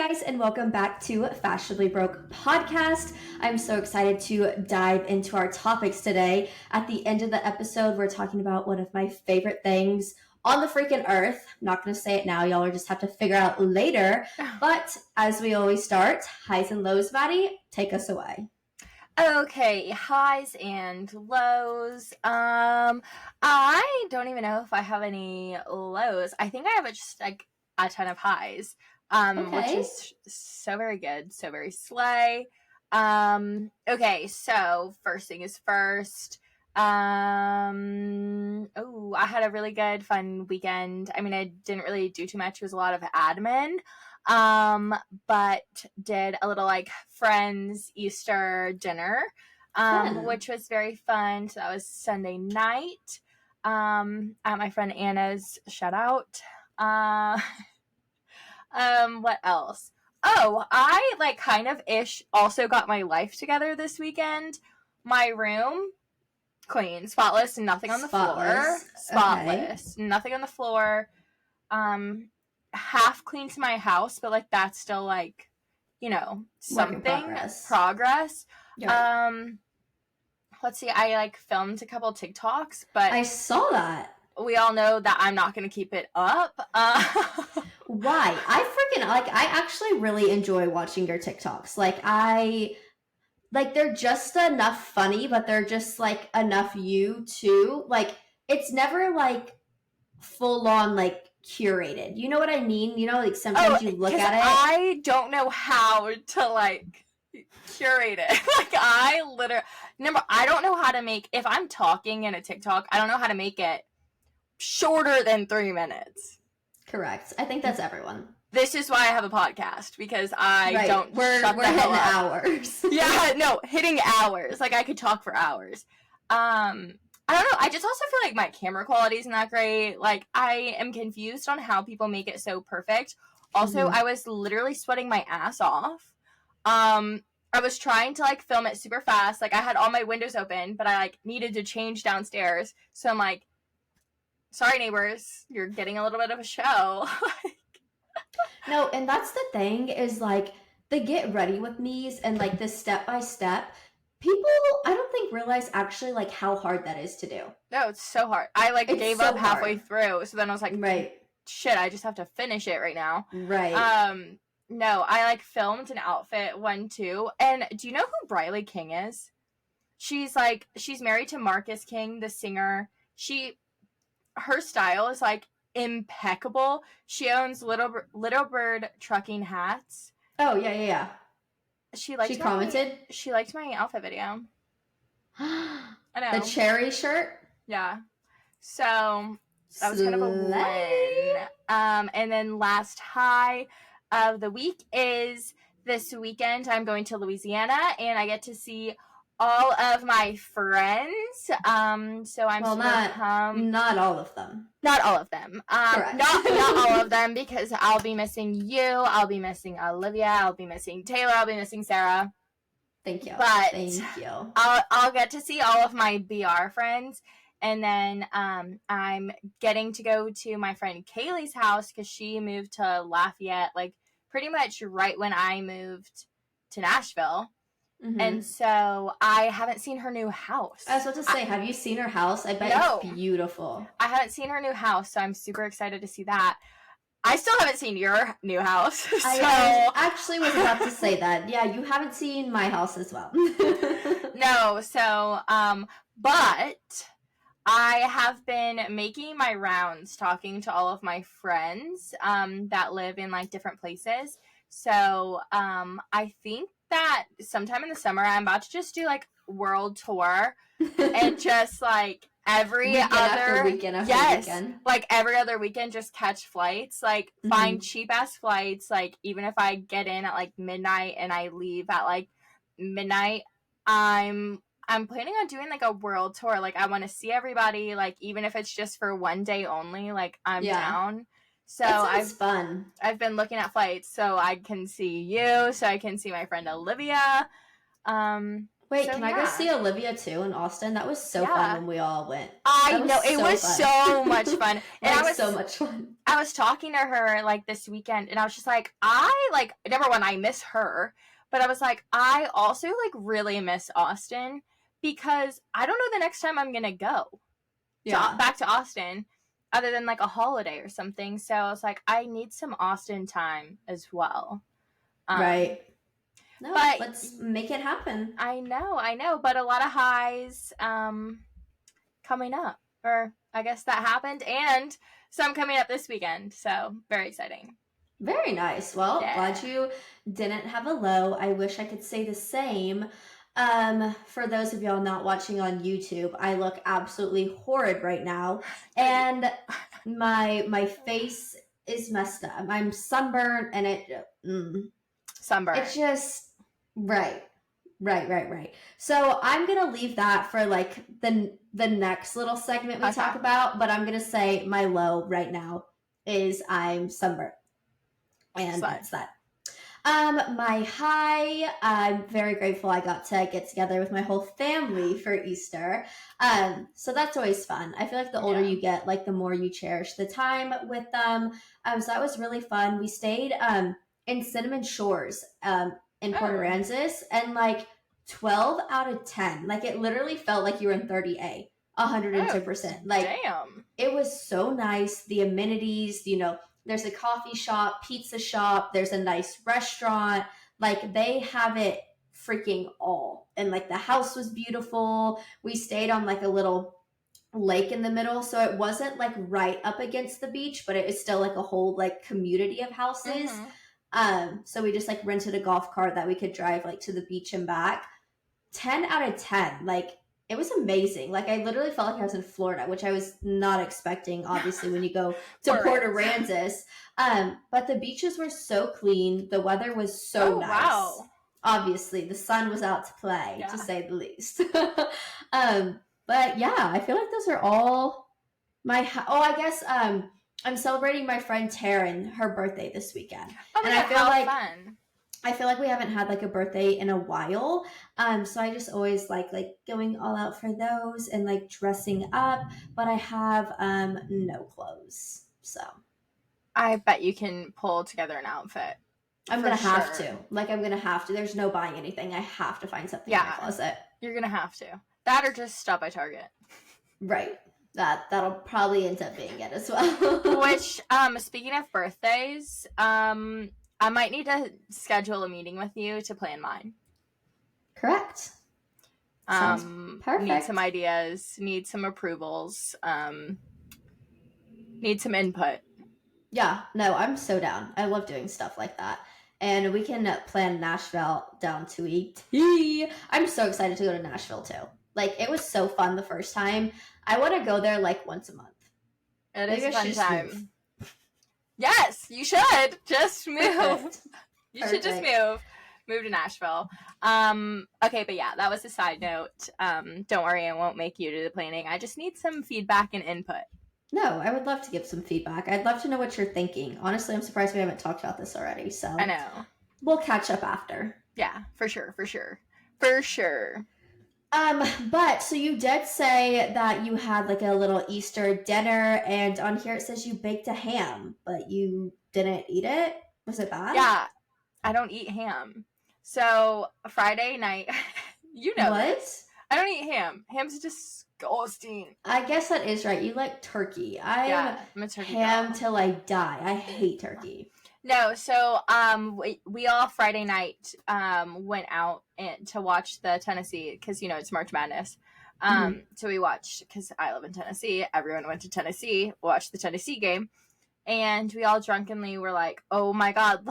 guys, and welcome back to Fashionably Broke Podcast. I'm so excited to dive into our topics today. At the end of the episode, we're talking about one of my favorite things on the freaking earth. I'm not going to say it now. Y'all are just have to figure out later. But as we always start, highs and lows, Maddie, take us away. Okay, highs and lows. I don't even know if I have any lows. I think I have just like a ton of highs. Which is so very good, so very slay. Okay, so first thing is first. I had a really good, fun weekend. I mean, I didn't really do too much. It was a lot of admin. But did a little like friends Easter dinner, which was very fun. So that was Sunday night, at my friend Anna's, shout out. What else? Oh, I like kind of ish also got my life together this weekend. My room, clean, spotless, nothing on the floor. Spotless, okay. Nothing on the floor. Half cleaned my house, but like that's still like, you know, something. Progress. Yeah. Let's see, I like filmed a couple TikToks, but I saw that. We all know that I'm not going to keep it up. Why? I actually really enjoy watching your TikToks. They're just enough funny, but they're just like enough you too. Like, it's never like full on like curated. You know what I mean? You know, like sometimes you look at it. I don't know how to like curate it. Like I don't know how to make, if I'm talking in a TikTok, I don't know how to make it shorter than 3 minutes. Correct. I think that's everyone. This is why I have a podcast, because we're hitting hours. Yeah, no, hitting hours. Like I could talk for hours. I don't know. I just also feel like my camera quality isn't that great. Like I am confused on how people make it so perfect. Also, I was literally sweating my ass off. I was trying to like film it super fast. Like I had all my windows open, but I like needed to change downstairs. So I'm like, sorry neighbors, you're getting a little bit of a show. No, and that's the thing is like the get ready with me's and like the step by step. People, I don't think realize actually like how hard that is to do. No, it's so hard. I like gave up halfway through, so then I was like, shit, I just have to finish it right now. Right. No, I like filmed an outfit one too. And do you know who Briley King is? She's married to Marcus King, the singer. Her style is like impeccable. She owns Little Bird Trucking Hats. Oh yeah. She commented. She liked my outfit video. I know. The cherry shirt. Yeah. So that was kind of a win. And then last high of the week is this weekend. I'm going to Louisiana and I get to see all of my friends. So I'm not all of them. Not all of them. Correct. Not all of them, because I'll be missing you. I'll be missing Olivia. I'll be missing Taylor. I'll be missing Sarah. Thank you. But thank you. I'll get to see all of my BR friends, and then I'm getting to go to my friend Kaylee's house because she moved to Lafayette, like pretty much right when I moved to Nashville. Mm-hmm. And so I haven't seen her new house. I was about to say, have you seen her house? I bet it's beautiful. I haven't seen her new house, so I'm super excited to see that. I still haven't seen your new house. So. I actually was about to say that. Yeah, you haven't seen my house as well. No, so, but I have been making my rounds, talking to all of my friends that live in like different places. So I think that sometime in the summer I'm about to just do like world tour and just like every other weekend, like every other weekend just catch flights, like find cheap ass flights, like even if I get in at like midnight and I leave at like midnight, I'm planning on doing like a world tour. Like I want to see everybody, like even if it's just for one day only, like I'm down. So fun. I've been looking at flights so I can see you, so I can see my friend Olivia. Wait, So, can I go see Olivia too in Austin? That was so fun when we all went. I know, it was fun. so much fun. And Like, so much fun. I was talking to her, like, this weekend, and I was just like, number one, I miss her, but I was like, I also, like, really miss Austin, because I don't know the next time I'm gonna go back to Austin, other than, like, a holiday or something, so I was like, I need some Austin time as well. Right. No, but let's make it happen. I know, but a lot of highs coming up, or I guess that happened, and some coming up this weekend, so very exciting. Very nice. Well, glad you didn't have a low. I wish I could say the same. For those of y'all not watching on YouTube, I look absolutely horrid right now, and my face is messed up. I'm sunburned, and sunburned. It's just right. So I'm gonna leave that for like the next little segment we talk about, but I'm gonna say my low right now is I'm sunburned, and that's that. My high, I'm very grateful I got to get together with my whole family for Easter. So that's always fun. I feel like the older you get, like the more you cherish the time with them. So that was really fun. We stayed in Cinnamon Shores in Port Aransas, and like 12 out of 10, like it literally felt like you were in 30A, 102%. Like, damn, it was so nice. The amenities, there's a coffee shop, pizza shop, there's a nice restaurant. Like, they have it freaking all. And like the house was beautiful. We stayed on like a little lake in the middle, so it wasn't like right up against the beach, but it was still like a whole like community of houses. So we just like rented a golf cart that we could drive like to the beach and back. 10 out of 10. Like, it was amazing. Like, I literally felt like I was in Florida, which I was not expecting, obviously, when you go to Port Aransas. But the beaches were so clean. The weather was so nice. Wow. Obviously, the sun was out to play, to say the least. But yeah, I feel like those are all my... I guess I'm celebrating my friend Taryn, her birthday this weekend. Oh, and I feel like fun. I feel like we haven't had like a birthday in a while. So I just always like going all out for those and like dressing up, but I have no clothes. So I bet you can pull together an outfit. I'm going to have to. Like, I'm going to have to. There's no buying anything. I have to find something in my closet. You're going to have to. That or just stop by Target. Right. That'll probably end up being it as well. Which, speaking of birthdays, I might need to schedule a meeting with you to plan mine. Correct. Sounds perfect. Need some ideas, need some approvals, need some input. Yeah, no, I'm so down. I love doing stuff like that. And we can plan Nashville down to a T. I'm so excited to go to Nashville too. Like, it was so fun the first time. I want to go there like once a month. It is a fun time. Yes, you should. Just move. You should just move to Nashville. Okay, but yeah, that was a side note. Don't worry, I won't make you do the planning. I just need some feedback and input. No, I would love to give some feedback. I'd love to know what you're thinking. Honestly, I'm surprised we haven't talked about this already. So I know. We'll catch up after. Yeah, for sure. But so you did say that you had like a little Easter dinner, and on here it says you baked a ham, but you didn't eat it. Was it bad? Yeah, I don't eat ham. So Friday night, you know what? This. I don't eat ham. Ham's disgusting. I guess that is right. You like turkey. I'm a turkey ham girl. Till I die. I hate turkey. No, so we all Friday night went out to watch the Tennessee, because it's March Madness. So we watched, because I live in Tennessee. Everyone went to Tennessee, watched the Tennessee game, and we all drunkenly were like, "Oh my God,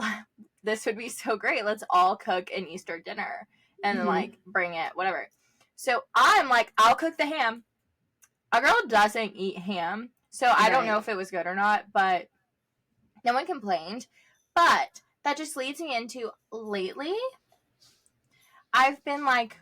this would be so great! Let's all cook an Easter dinner and then like bring it, whatever." So I'm like, "I'll cook the ham." A girl doesn't eat ham, so I don't know if it was good or not, but no one complained. But that just leads me into, lately, I've been, like,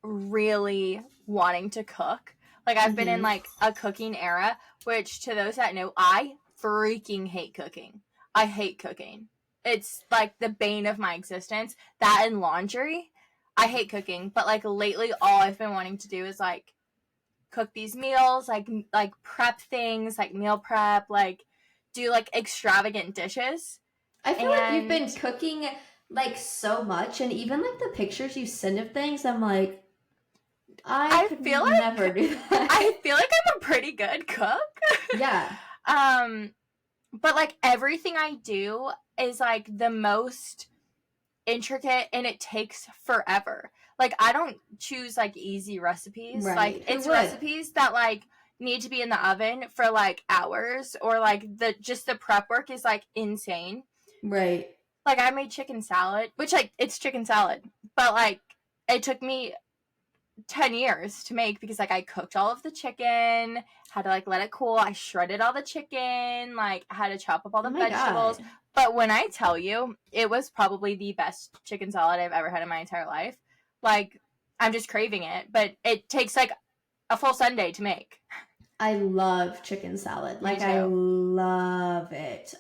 really wanting to cook. Like, I've been in, like, a cooking era, which, to those that know, I freaking hate cooking. I hate cooking. It's, like, the bane of my existence. That and laundry. I hate cooking, but like lately all I've been wanting to do is like cook these meals, like prep things, like meal prep, like do like extravagant dishes. I feel like you've been cooking like so much, and even like the pictures you send of things, I'm like, I could never do that. I feel like I'm a pretty good cook. Yeah. But like everything I do is like the most intricate, and it takes forever. Like I don't choose like easy recipes. Right. Like it's recipes that like need to be in the oven for like hours, or like the prep work is like insane. Right. Like I made chicken salad, which like it's chicken salad, but like it took me 10 years to make because like I cooked all of the chicken, had to like let it cool, I shredded all the chicken, like I had to chop up all the vegetables. God. But when I tell you, it was probably the best chicken salad I've ever had in my entire life. Like I'm just craving it, but it takes like a full Sunday to make. I love chicken salad. Like I love it.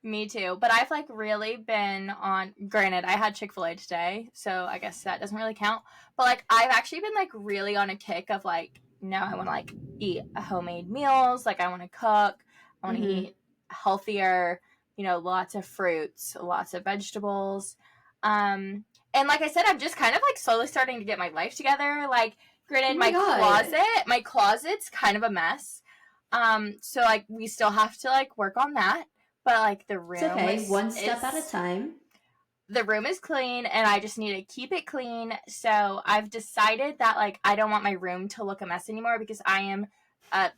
Me too. But I've like really been on, granted, I had Chick-fil-A today, so I guess that doesn't really count. But like I've actually been like really on a kick of like, now I want to like eat homemade meals. Like I want to cook. I want to eat healthier, you know, lots of fruits, lots of vegetables. And like I said, I'm just kind of like slowly starting to get my life together. Like granted, my closet's kind of a mess. So like we still have to like work on that. But, like, the room is one step at a time. The room is clean, and I just need to keep it clean. So, I've decided that, like, I don't want my room to look a mess anymore because I am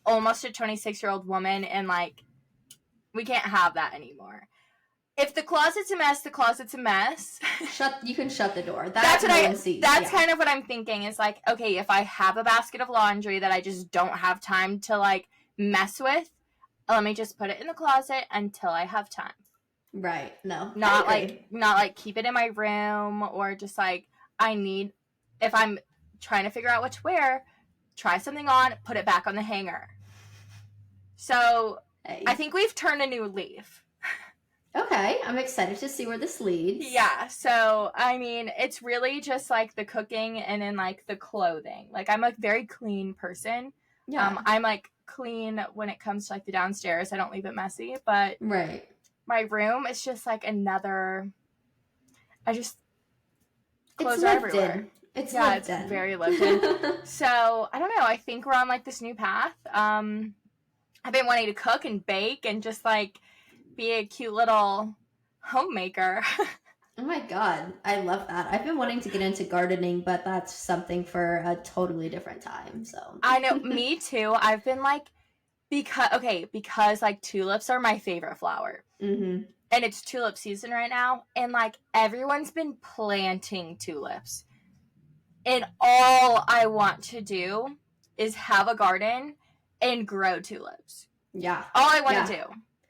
almost a 26-year-old woman, and, like, we can't have that anymore. If the closet's a mess, the closet's a mess. You can shut the door. That's kind of what I'm thinking is, like, okay, if I have a basket of laundry that I just don't have time to, like, mess with, let me just put it in the closet until I have time. Right. No. Not like keep it in my room, or just like if I'm trying to figure out what to wear, try something on, put it back on the hanger. So I think we've turned a new leaf. Okay. I'm excited to see where this leads. Yeah. So, I mean, it's really just like the cooking and then like the clothing. Like I'm a very clean person. Yeah. I'm like clean when it comes to like the downstairs. I don't leave it messy, but my room is just like another. Clothes are everywhere. It's very lived in. So I don't know. I think we're on like this new path. I've been wanting to cook and bake and just like be a cute little homemaker. Oh my God. I love that. I've been wanting to get into gardening, but that's something for a totally different time. So I know, me too. I've been like, because like tulips are my favorite flower. Mm-hmm. And it's tulip season right now. And like everyone's been planting tulips. And all I want to do is have a garden and grow tulips. Yeah. All I want to do.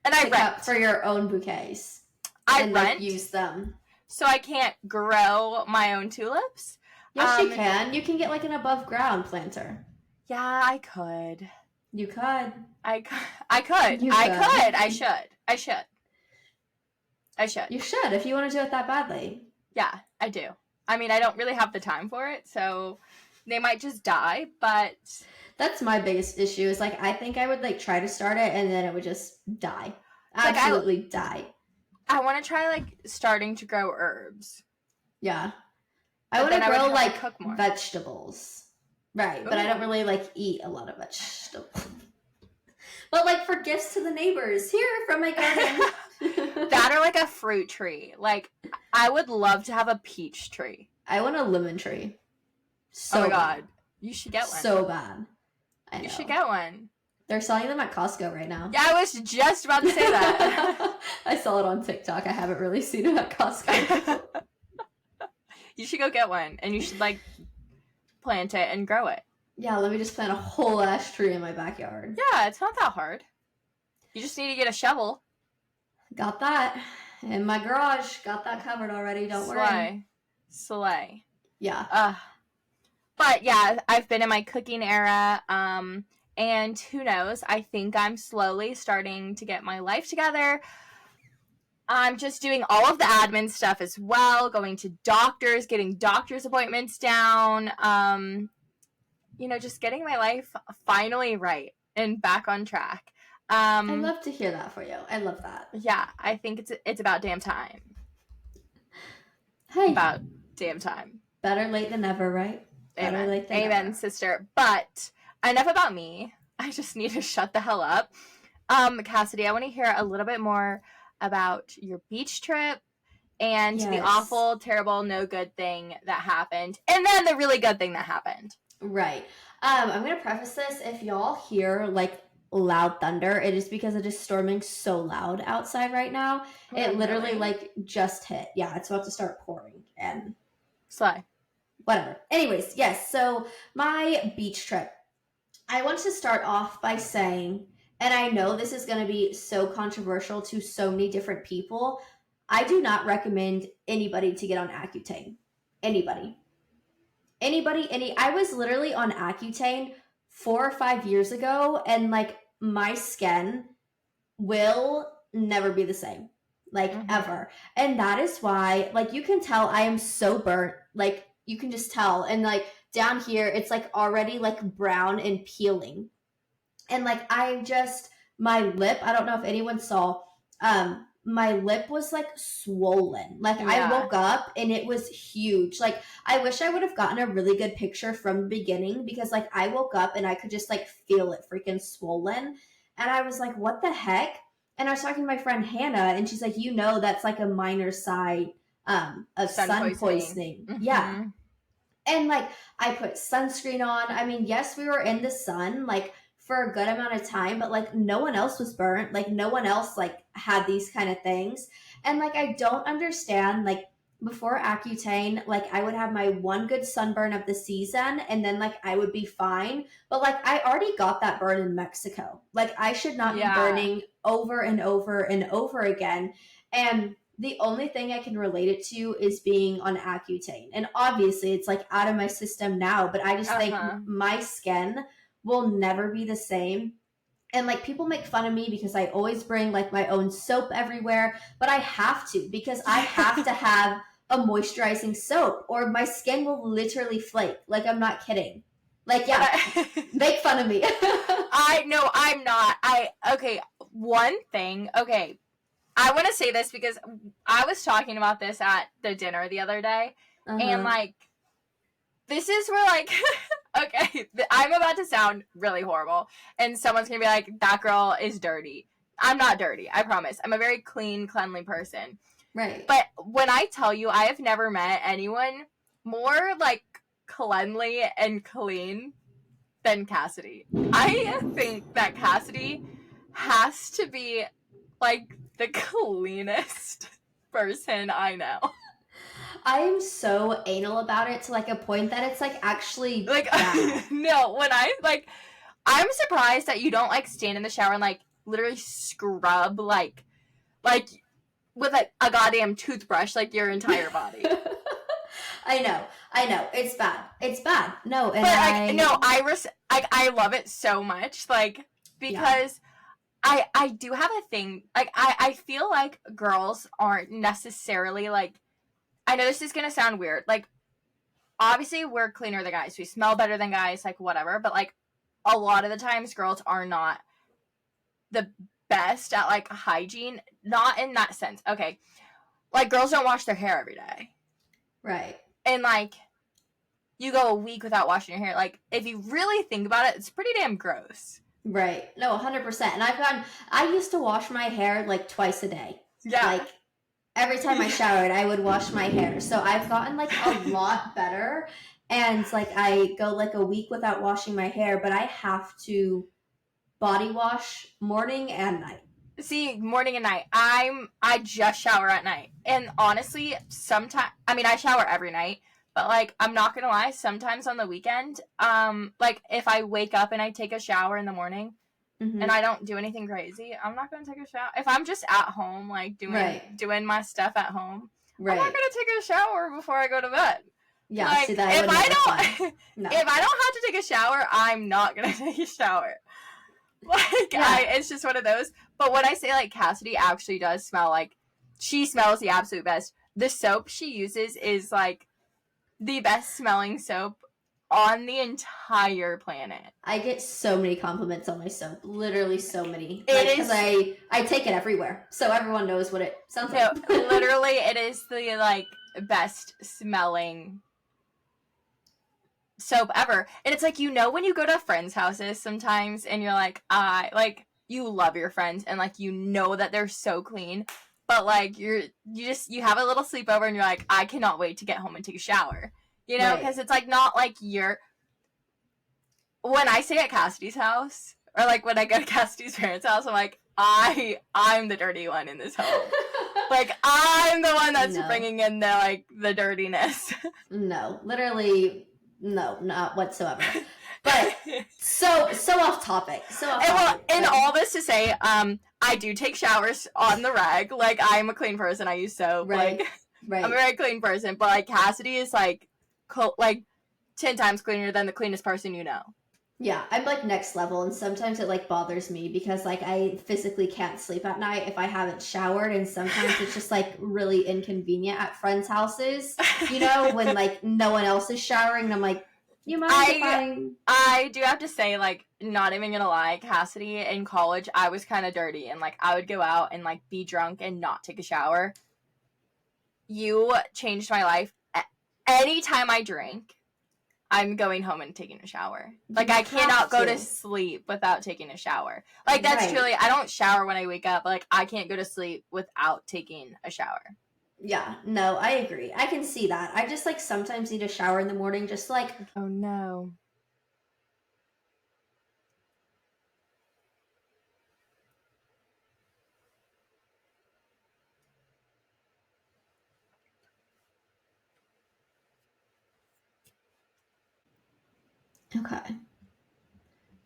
And I rent. For your own bouquets. I rent. Like, use them. So I can't grow my own tulips? Yes, you can. You can get like an above ground planter. Yeah, I could. You could. I could. I should. You should if you want to do it that badly. Yeah, I do. I mean, I don't really have the time for it, so they might just die, but... That's my biggest issue is like I think I would like try to start it and then it would just die. Absolutely die. I want to try like starting to grow herbs. Yeah. I want to grow like vegetables. Right. Ooh. But I don't really like eat a lot of vegetables. But like for gifts to the neighbors here from my garden. That or like a fruit tree. Like I would love to have a peach tree. I want a lemon tree. Oh my God. You should get one. So bad. I know. You should get one. They're selling them at Costco right now. Yeah, I was just about to say that. I saw it on TikTok. I haven't really seen it at Costco. You should go get one, and you should, like, plant it and grow it. Yeah, let me just plant a whole ash tree in my backyard. Yeah, it's not that hard. You just need to get a shovel. Got that. In my garage. Got that covered already. Don't worry. Slay. Yeah. But yeah, I've been in my cooking era, and who knows, I think I'm slowly starting to get my life together. I'm just doing all of the admin stuff as well, going to doctors, getting doctor's appointments down, just getting my life finally right and back on track. I love to hear that for you. I love that. Yeah, I think it's about damn time. Hey. About damn time. Better late than never, right? Amen. Better late than Amen, never. sister. But enough about me. I just need to shut the hell up. Kassidy, I want to hear a little bit more about your beach trip and the awful, terrible, no good thing that happened, and then the really good thing that happened. Right. I'm going to preface this. If y'all hear, like, loud thunder, it is because it is storming so loud outside right now. It literally, like, just hit. Yeah, it's about to start pouring. And slay. Whatever. Anyways, yes, so my beach trip. I want to start off by saying, and I know this is going to be so controversial to so many different people, I do not recommend anybody to get on Accutane. Anybody. I was literally on Accutane 4 or 5 years ago, and, like, my skin will never be the same. Like, ever. And that is why, like, you can tell I am so burnt. Like, you can just tell. And, like, down here, it's, like, already, like, brown and peeling. And, like, my lip, I don't know if anyone saw, my lip was, like, swollen. Like, I woke up and it was huge. Like, I wish I would have gotten a really good picture from the beginning, because, like, I woke up and I could just, like, feel it freaking swollen. And I was like, what the heck? And I was talking to my friend Hannah, and she's like, that's, like, a minor side of sun poisoning. Yeah. And, like, I put sunscreen on. I mean, yes, we were in the sun, like, for a good amount of time, but, like, no one else was burnt. Like, no one else, like, had these kind of things. And, like, I don't understand, like, before Accutane, like, I would have my one good sunburn of the season, and then, like, I would be fine. But, like, I already got that burn in Mexico. Like, I should not be burning over and over and over again. And the only thing I can relate it to is being on Accutane. And obviously, it's, like, out of my system now, but I just think my skin will never be the same. And, like, people make fun of me because I always bring, like, my own soap everywhere, but I have to, because I have to have a moisturizing soap or my skin will literally flake. Like, I'm not kidding. Like, make fun of me. No, I'm not. One thing, I want to say this because I was talking about this at the dinner the other day, and, like, this is where, like, okay, I'm about to sound really horrible, and someone's going to be like, that girl is dirty. I'm not dirty, I promise. I'm a very clean, cleanly person. Right. But when I tell you, I have never met anyone more, like, cleanly and clean than Kassidy. I think that Kassidy has to be, like, the cleanest person I know. I am so anal about it to, like, a point that it's, like, actually like bad. No, when I'm surprised that you don't, like, stand in the shower and, like, literally scrub, like with a goddamn toothbrush, like, your entire body. I know. It's bad. No, and I love it so much, like, because I do have a thing, like, I feel like girls aren't necessarily, like, I know this is gonna sound weird, like, obviously we're cleaner than guys, we smell better than guys, like, whatever, but, like, a lot of the times girls are not the best at, like, hygiene, not in that sense. Okay, like, girls don't wash their hair every day, right? And, like, you go a week without washing your hair, like, if you really think about it, it's pretty damn gross. Right. No, 100%. And I used to wash my hair, like, twice a day. Yeah. Like, every time I showered, I would wash my hair. So I've gotten, like, a lot better. And, like, I go, like, a week without washing my hair, but I have to body wash morning and night. See, morning and night. I just shower at night. And honestly, sometimes, I mean, I shower every night, but, like, I'm not gonna lie, sometimes on the weekend, like, if I wake up and I take a shower in the morning, and I don't do anything crazy, I'm not gonna take a shower. If I'm just at home, like, doing my stuff at home, I'm not gonna take a shower before I go to bed. Yeah, like, see, that if I don't have to take a shower, I'm not gonna take a shower. Like, it's just one of those. But when I say, like, Kassidy actually does smell, like, She smells the absolute best. The soap she uses is like the best smelling soap on the entire planet. I get so many compliments on my soap. Literally so many. Because I take it everywhere. So everyone knows what it sounds like. Literally, it is the, like, best smelling soap ever. And it's like, you know, when you go to friends' houses sometimes and you're like, you love your friends and, like, you know that they're so clean. But, like, you have a little sleepover and you're like, I cannot wait to get home and take a shower. You know, because it's, like, not like when I stay at Kassidy's house, or, like, when I go to Kassidy's parents' house, I'm like, I'm the dirty one in this home. Like, I'm the one that's bringing in the dirtiness. No, literally, no, not whatsoever. But so off topic. And all this to say, I do take showers on the reg. Like, I'm a clean person. I use soap. Right. I'm a very clean person. But, like, Kassidy is, like 10 times cleaner than the cleanest person you know. Yeah, I'm, like, next level, and sometimes it, like, bothers me because, like, I physically can't sleep at night if I haven't showered, and sometimes it's just, like, really inconvenient at friends' houses, you know, when, like, no one else is showering, and I'm like, you mind if I do have to say, like, not even gonna lie, Kassidy, in college, I was kind of dirty, and, like, I would go out and, like, be drunk and not take a shower. You changed my life. Anytime I drink, I'm going home and taking a shower. Like, I cannot go to sleep without taking a shower. Like, that's truly, I don't shower when I wake up. Like, I can't go to sleep without taking a shower. Yeah, no, I agree. I can see that. I just, like, sometimes need a shower in the morning, just, like... Oh, no.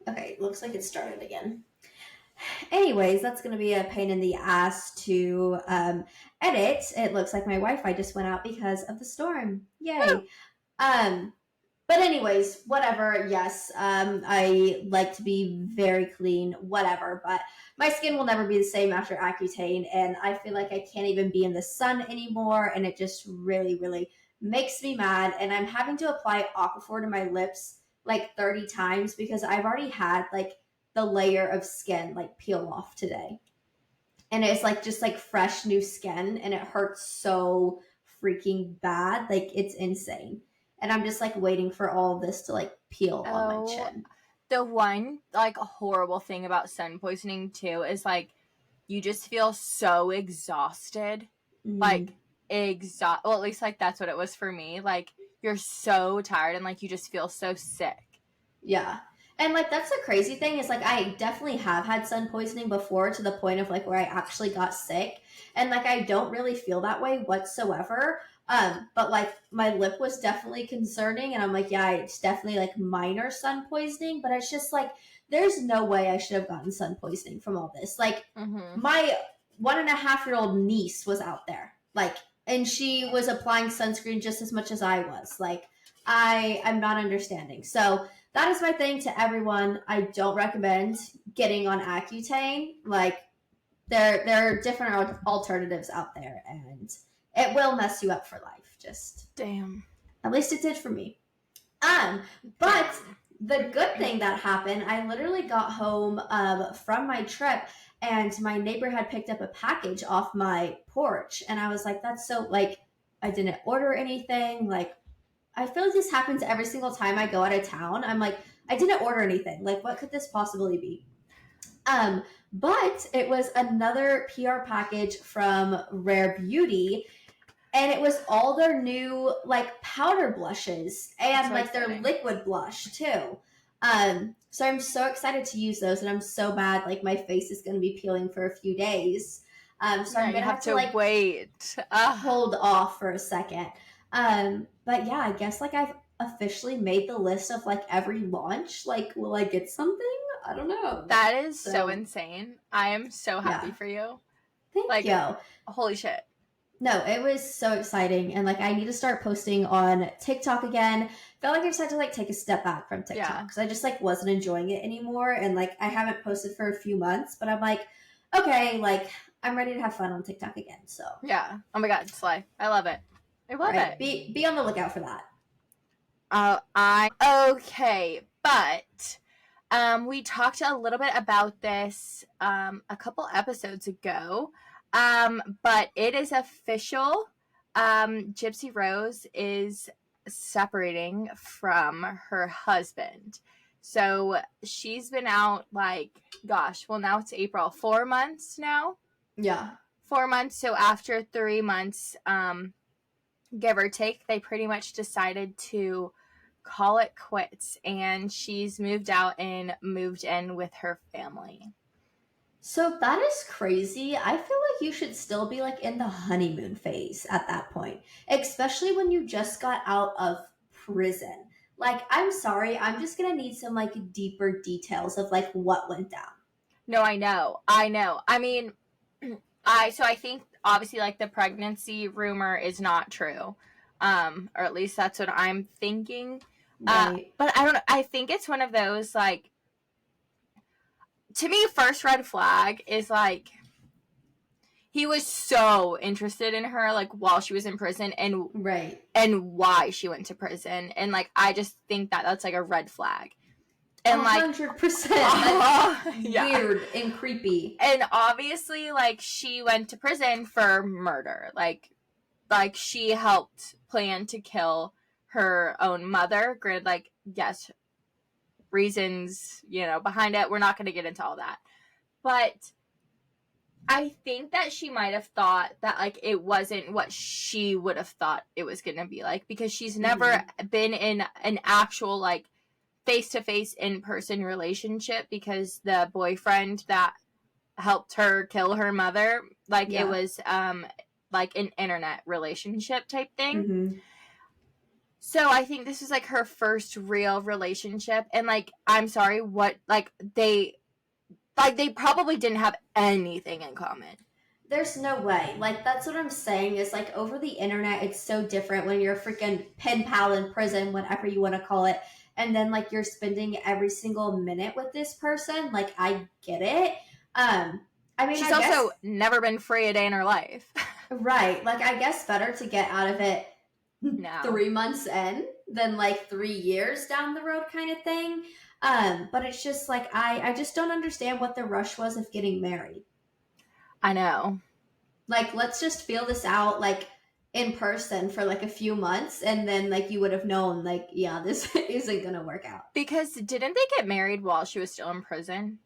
Okay, looks like it started again. Anyways, that's going to be a pain in the ass to edit. It looks like my Wi-Fi just went out because of the storm. Yay. But anyways, whatever. Yes, I like to be very clean, whatever. But my skin will never be the same after Accutane, and I feel like I can't even be in the sun anymore, and it just really, really makes me mad. And I'm having to apply Aquaphor to my lips like 30 times because I've already had like the layer of skin like peel off today. And it's like just like fresh new skin, and it hurts so freaking bad. Like, it's insane. And I'm just like waiting for all of this to like peel on my chin. The one like horrible thing about sun poisoning too is like you just feel so exhausted. Like well, at least like that's what it was for me. Like, you're so tired and like you just feel so sick. Yeah. And like that's the crazy thing is like I definitely have had sun poisoning before, to the point of like where I actually got sick, and like I don't really feel that way whatsoever. But like my lip was definitely concerning, and I'm like, yeah, it's definitely like minor sun poisoning, but it's just like there's no way I should have gotten sun poisoning from all this. Like my 1.5-year-old niece was out there, like, and she was applying sunscreen just as much as I was. Like, I'm not understanding. So that is my thing to everyone. I don't recommend getting on Accutane. Like, there are different alternatives out there, and it will mess you up for life. Just damn. At least it did for me. But the good thing that happened, I literally got home from my trip, and my neighbor had picked up a package off my porch, and I was like, that's so, like, I didn't order anything. Like, I feel like this happens every single time I go out of town. I'm like, I didn't order anything. Like, what could this possibly be? But it was another PR package from Rare Beauty, and it was all their new like powder blushes and so like exciting. Their liquid blush too. So I'm so excited to use those, and I'm so bad like my face is going to be peeling for a few days. So I'm gonna have to like wait, hold off for a second. But yeah, I guess like I've officially made the list of like every launch. Like, will I get something? I don't know. That is so insane. I am so happy for you. Thank you. Holy shit. No, it was so exciting. And like, I need to start posting on TikTok again. Felt like I just had to like take a step back from TikTok because I just like wasn't enjoying it anymore. And like, I haven't posted for a few months, but I'm like, okay, like I'm ready to have fun on TikTok again. So yeah. Oh my God, slay! I love it. I love it. Be on the lookout for that. Okay, but we talked a little bit about this a couple episodes ago, but it is official. Gypsy Rose is separating from her husband. So she's been out now it's April, 4 months now. Yeah. 4 months. So after 3 months, give or take, they pretty much decided to call it quits, and she's moved out and moved in with her family. So that is crazy. I feel like you should still be like in the honeymoon phase at that point, especially when you just got out of prison. Like, I'm sorry, I'm just gonna need some like deeper details of like what went down. No, I know. I mean, I think obviously like the pregnancy rumor is not true, or at least that's what I'm thinking. Right. But I don't know. I think it's one of those, like, to me, first red flag is like he was so interested in her like while she was in prison, and Right. and why she went to prison, and like I just think that that's like a red flag. And 100%. Yeah. Weird and creepy. And obviously, like, she went to prison for murder. Like she helped plan to kill her own mother. Granted, like, yes, reasons, behind it. We're not going to get into all that. But I think that she might have thought that, like, it wasn't what she would have thought it was going to be like, because she's never been in an actual, like, face-to-face, in-person relationship, because the boyfriend that helped her kill her mother, like, it was, like, an internet relationship type thing. Mm-hmm. So I think this was, like, her first real relationship, and, like, I'm sorry, they probably didn't have anything in common. There's no way. Like, that's what I'm saying, is like over the internet, it's so different when you're a freaking pen pal in prison, whatever you want to call it. And then like you're spending every single minute with this person. Like, I get it. I mean, she's also never been free a day in her life. Right. Like, I guess better to get out of it No. 3 months in than like 3 years down the road kind of thing. But it's just like I just don't understand what the rush was of getting married. I know. Like, let's just feel this out, like, in person for like a few months, and then like you would have known, like, yeah, this isn't gonna work out. Because didn't they get married while she was still in prison?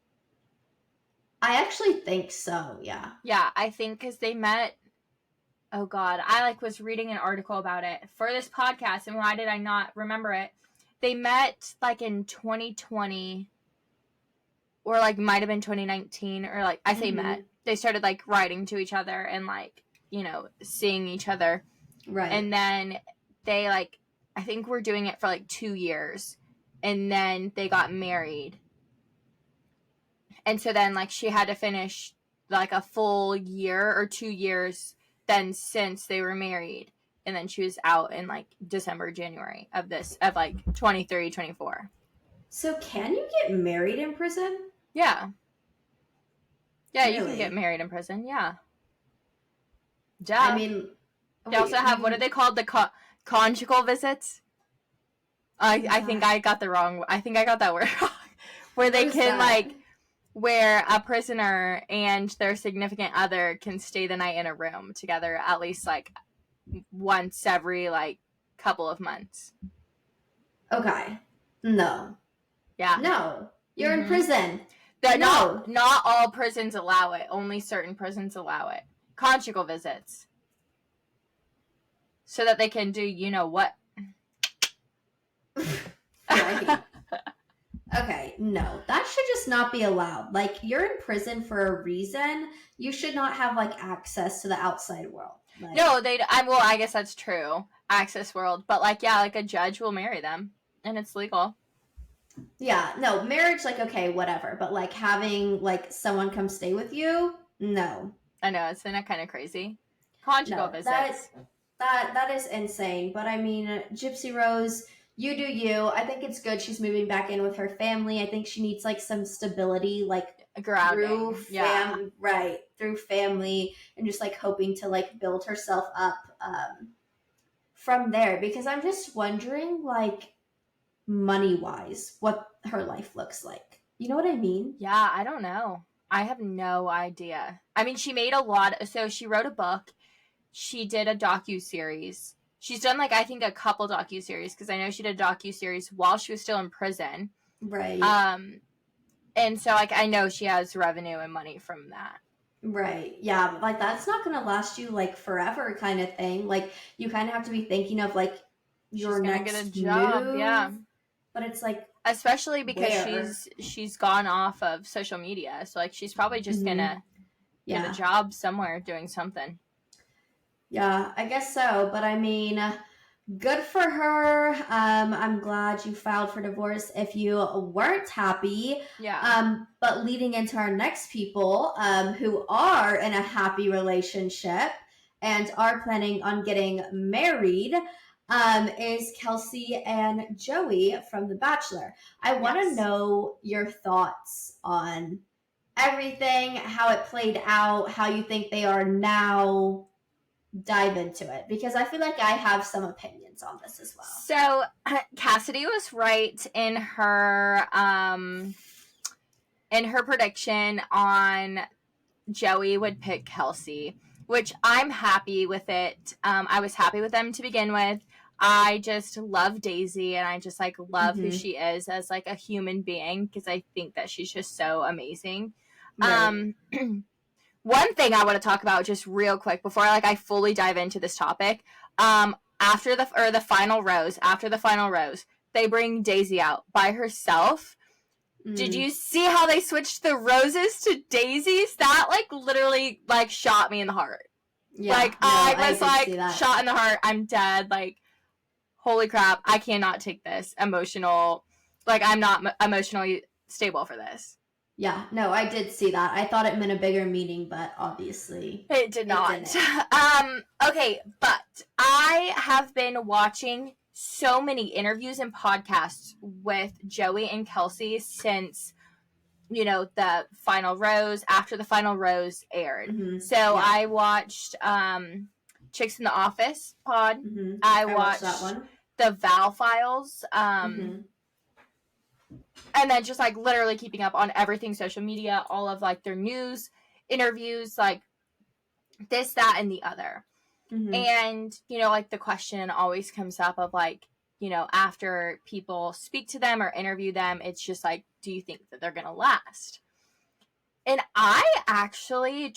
I actually think so, yeah. Yeah, I think because they met. Oh God, I like was reading an article about it for this podcast, and why did I not remember it? They met like in 2020, or like might have been 2019, or like I say met. They started like writing to each other and like, seeing each other. Right. And then they like, I think were doing it for like 2 years, and then they got married. And so then like she had to finish like a full year or 2 years then since they were married. And then she was out in like December, January of 23, 24. So can you get married in prison? Yeah. Yeah, really? You can get married in prison, yeah. Duh. I mean, they also have, what are they called? The conjugal visits? I think I got that word wrong. Where they can, like, where a prisoner and their significant other can stay the night in a room together at least, like, once every, like, couple of months. Okay. No. Yeah. No. You're in prison. Not all prisons allow it. Only certain prisons allow it. Conjugal visits. So that they can do what. Right. Okay, no. That should just not be allowed. Like, you're in prison for a reason. You should not have, like, access to the outside world. Like, no, I guess that's true. Access world. But, like, yeah, like, a judge will marry them. And it's legal. Yeah, no, marriage, like, okay, whatever. But, like, having, like, someone come stay with you, no. I know, isn't that kind of crazy? Conjugal visits. That is insane. But, I mean, Gypsy Rose, you do you. I think it's good she's moving back in with her family. I think she needs, like, some stability, like, grounding. Right. through family and just like hoping to like build herself up from there, because I'm just wondering, like, money wise, what her life looks like. You know what I mean? Yeah, I don't know. I have no idea. I mean, she made a lot. So she wrote a book. She did a docu-series. She's done, like, I think a couple docu-series, because I know she did a docu-series while she was still in prison. Right. And so, like, I know she has revenue and money from that. Right. Yeah, but like that's not gonna last you like forever kind of thing. Like you kind of have to be thinking of like your She's gonna next get a job, move. yeah. But it's like, especially because where? she's gone off of social media, so like she's probably just gonna get a job somewhere doing something. Yeah, I guess so. But I mean, good for her. I'm glad you filed for divorce if you weren't happy. Yeah. But leading into our next people who are in a happy relationship and are planning on getting married is Kelsey and Joey from The Bachelor. I want to know your thoughts on everything, how it played out, how you think they are now. Dive into it, because I feel like I have some opinions on this as well. So Kassidy was right in her prediction on Joey would pick Kelsey, which I'm happy with it. I was happy with them to begin with. I just love Daisy, and I just like love who she is as like a human being, because I think that she's just so amazing. Right. One thing I want to talk about just real quick before I fully dive into this topic. After the final rose, they bring Daisy out by herself. Did you see how they switched the roses to daisies? That like literally like shot me in the heart. Yeah, like no, I was like shot in the heart. I'm dead. Like, holy crap! I cannot take this emotional. Like, I'm not emotionally stable for this. Yeah, no, I did see that. I thought it meant a bigger meaning, but obviously it did not. Okay, but I have been watching so many interviews and podcasts with Joey and Kelsey since, you know, the final rose, after the final rose aired. So yeah. I watched Chicks in the Office pod. I watched that one. The Val Files. And then just like literally keeping up on everything social media, all of like their news, interviews, like this, that, and the other. And, you know, like the question always comes up of like, you know, after people speak to them or interview them, it's just like, do you think that they're going to last? And I actually,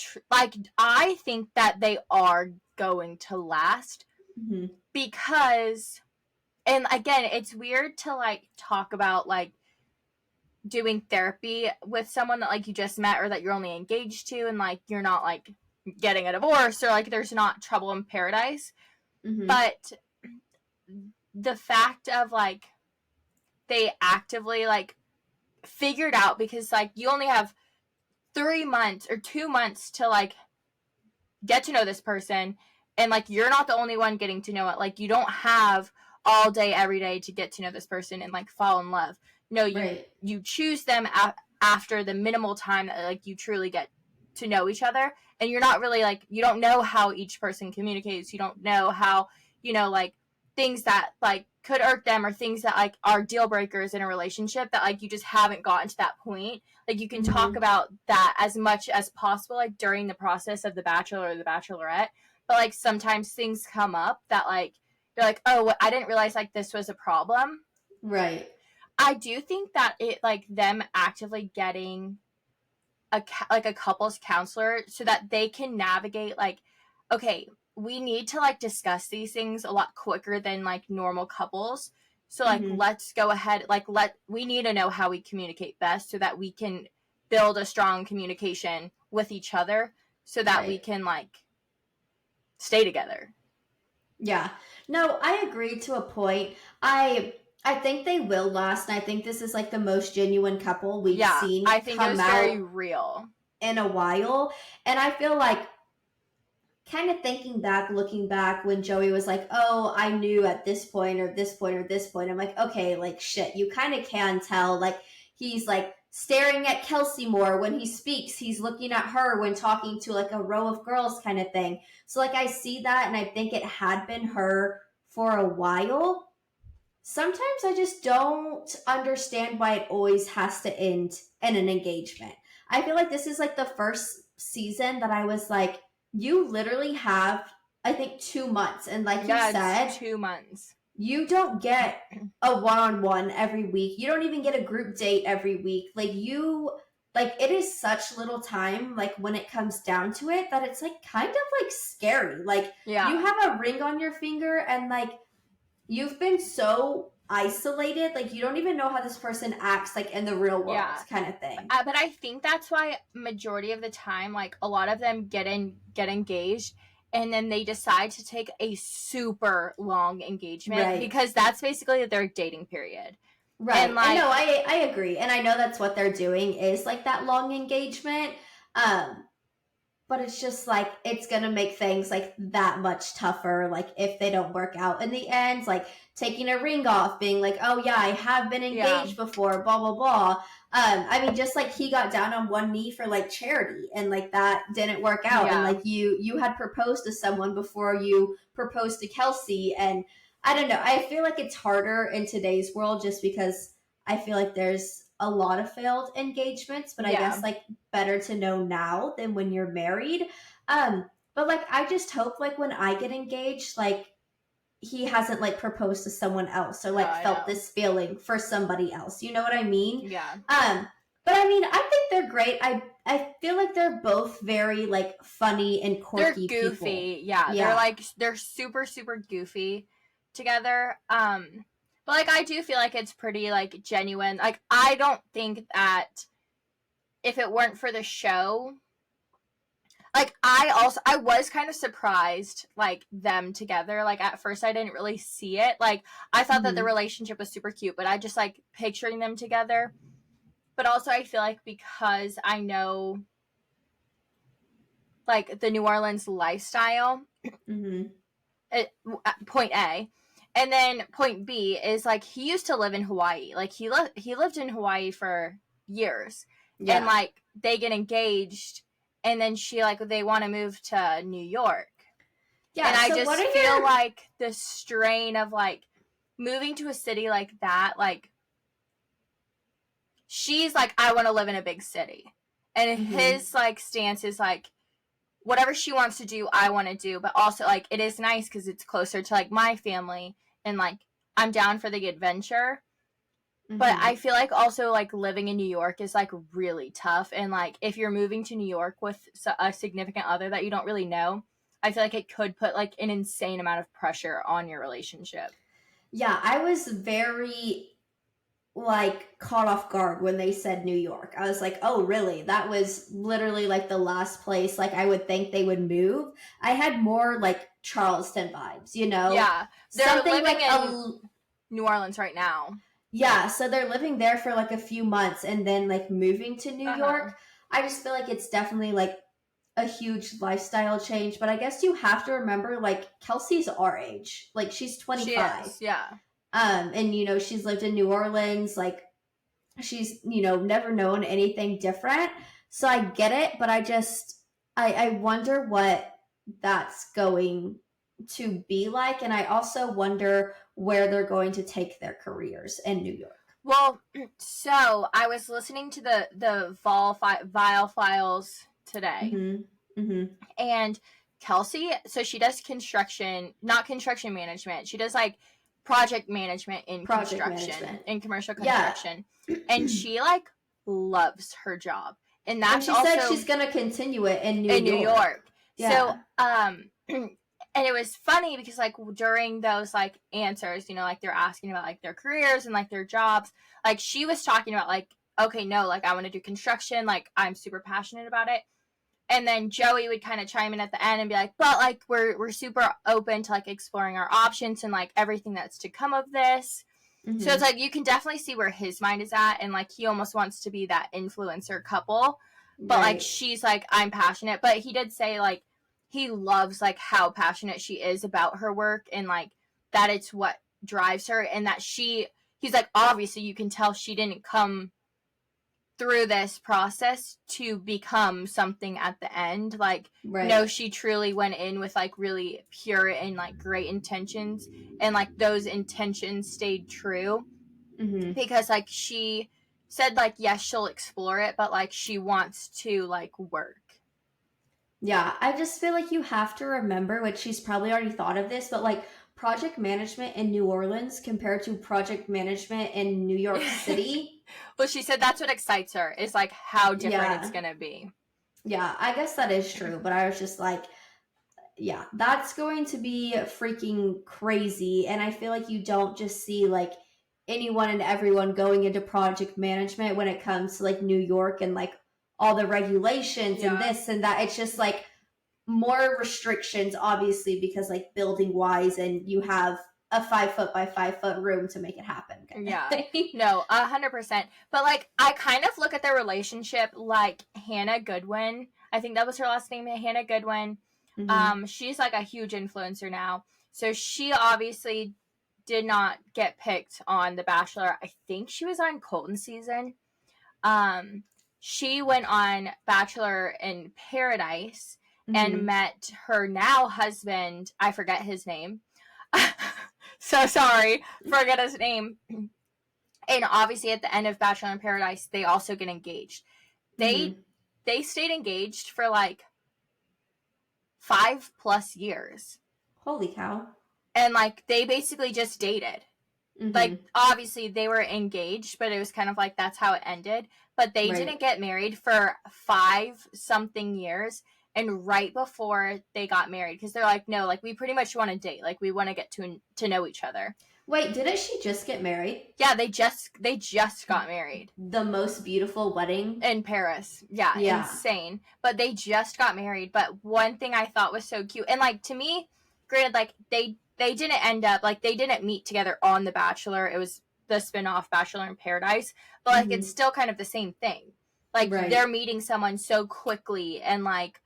I think that they are going to last because, and again, it's weird to like talk about like doing therapy with someone that like you just met or that you're only engaged to, and like you're not like getting a divorce or like there's not trouble in paradise. But the fact of like they actively like figured out, because like you only have 3 months or 2 months to like get to know this person, and like you're not the only one getting to know it. Like you don't have all day every day to get to know this person and like fall in love. No, you choose them after the minimal time that like you truly get to know each other, and you're not really like, you don't know how each person communicates. You don't know how, you know, like things that like could irk them or things that like are deal breakers in a relationship that like you just haven't gotten to that point. Like you can talk about that as much as possible like during the process of The Bachelor or The Bachelorette, but like sometimes things come up that like you're like, oh, I didn't realize like this was a problem. Right. I do think that it like them actively getting a couples counselor so that they can navigate like, okay, we need to like discuss these things a lot quicker than like normal couples. So like let's go ahead, like we need to know how we communicate best so that we can build a strong communication with each other so that we can like stay together. Yeah. No, I agree to a point. I think they will last, and I think this is like the most genuine couple we've seen I think come it was out very real in a while. And I feel like kind of looking back when Joey was like, oh, I knew at this point or this point or this point, I'm like, okay, like shit, you kind of can tell like he's like staring at Kelsey more when he speaks. He's looking at her when talking to like a row of girls kind of thing. So like I see that and I think it had been her for a while. Sometimes I just don't understand why it always has to end in an engagement. I feel like this is like the first season that I was like, you literally have, I think, 2 months. And like you said, it's 2 months. You don't get a one-on-one every week. You don't even get a group date every week. Like it is such little time, like when it comes down to it, that it's like kind of like scary. Like you have a ring on your finger and like you've been so isolated, like you don't even know how this person acts like in the real world kind of thing. But I think that's why majority of the time, like a lot of them get engaged and then they decide to take a super long engagement because that's basically their dating period. Right. And like, no, I agree. And I know that's what they're doing is like that long engagement. But it's just like, it's going to make things like that much tougher. Like if they don't work out in the end, like taking a ring off, being like, oh yeah, I have been engaged before, blah, blah, blah. I mean, just like he got down on one knee for like charity and like that didn't work out. And like you had proposed to someone before you proposed to Kelsey. And I don't know. I feel like it's harder in today's world just because I feel like there's a lot of failed engagements, but I guess like better to know now than when you're married. But like I just hope like when I get engaged, like he hasn't like proposed to someone else or like felt this feeling for somebody else. You know what I mean? Yeah. But I mean, I think they're great. I feel like they're both very like funny and quirky. They're goofy. People. Yeah. They're super, super goofy together. But, like, I do feel like it's pretty, like, genuine. Like, I don't think that if it weren't for the show, like, I was kind of surprised, like, them together. Like, at first I didn't really see it. Like, I thought that the relationship was super cute, but I just, like, picturing them together. But also I feel like because I know, like, the New Orleans lifestyle, point A. And then point B is, like, he used to live in Hawaii. Like, he lived in Hawaii for years. Yeah. And, like, they get engaged, and then they want to move to New York. Yeah, and so I just feel like the strain of, like, moving to a city like that, like, she's like, I want to live in a big city. And his, like, stance is, like, whatever she wants to do, I want to do. But also, like, it is nice because it's closer to, like, my family. And, like, I'm down for the adventure. But I feel like also, like, living in New York is, like, really tough. And, like, if you're moving to New York with a significant other that you don't really know, I feel like it could put, like, an insane amount of pressure on your relationship. Yeah, I was very, like, caught off guard when they said New York. I was like, oh, really? That was literally, like, the last place, like, I would think they would move. I had more, like, Charleston vibes, you know? Yeah. They're living like in New Orleans right now. Yeah, so they're living there for, like, a few months and then, like, moving to New York. I just feel like it's definitely, like, a huge lifestyle change. But I guess you have to remember, like, Kelsey's our age. Like, she's 25. She is, yeah. And, you know, she's lived in New Orleans. Like, she's, you know, never known anything different. So I get it, but I wonder what that's going to be like. And I also wonder where they're going to take their careers in New York. Well, so I was listening to the Vial Files today. And Kelsey, so she does not construction management. She does, like, project management in in commercial construction. Yeah. And she, like, loves her job. And that's she said she's going to continue it in New York. Yeah. So, and it was funny because, like, during those, like, answers, you know, like, they're asking about, like, their careers and, like, their jobs. Like, she was talking about, like, okay, no, like, I want to do construction. Like, I'm super passionate about it. And then Joey would kind of chime in at the end and be like, but, like, we're super open to, like, exploring our options and, like, everything that's to come of this. So it's, like, you can definitely see where his mind is at. And, like, he almost wants to be that influencer couple. But, like, she's, like, I'm passionate. But he did say, like, he loves, like, how passionate she is about her work and, like, that it's what drives her and that he's like, obviously you can tell she didn't come through this process to become something at the end. Like, Right. no, she truly went in with, like, really pure and, like, great intentions, and, like, those intentions stayed true. Mm-hmm. Because, like, she said, like, yes, she'll explore it, but, like, she wants to, like, work. Yeah, I just feel like you have to remember, which she's probably already thought of this, but like project management in New Orleans compared to project management in New York City. Well, she said that's what excites her, is like how different it's gonna be. Yeah, I guess that is true, but I was just like, yeah, that's going to be freaking crazy. And I feel like you don't just see like anyone and everyone going into project management when it comes to like New York and like all the regulations and this and that. It's just like more restrictions, obviously, because like building wise, and you have a 5 foot by 5 foot room to make it happen. Yeah, no, 100%. But like, I kind of look at their relationship like Hannah Goodwin. I think that was her last name, Hannah Goodwin. Mm-hmm. She's like a huge influencer now. So she obviously did not get picked on The Bachelor. I think she was on Colton's season. She went on Bachelor in Paradise and met her now husband. I forget his name. So sorry, forget his name. And obviously at the end of Bachelor in Paradise, they also get engaged. They stayed engaged for like 5+ years. Holy cow. And like they basically just dated. Like obviously they were engaged, but it was kind of like that's how it ended. But they didn't get married for 5-something years. And right before they got married, because they're like, no, like we pretty much want to date, like we want to get to know each other. Wait, didn't she just get married? Yeah, they just got married. The most beautiful wedding in Paris. Yeah, insane. But they just got married. But one thing I thought was so cute, and like to me, granted, like they didn't end up, like they didn't meet together on The Bachelor. It was the spinoff Bachelor in Paradise. But like it's still kind of the same thing. Like they're meeting someone so quickly, and like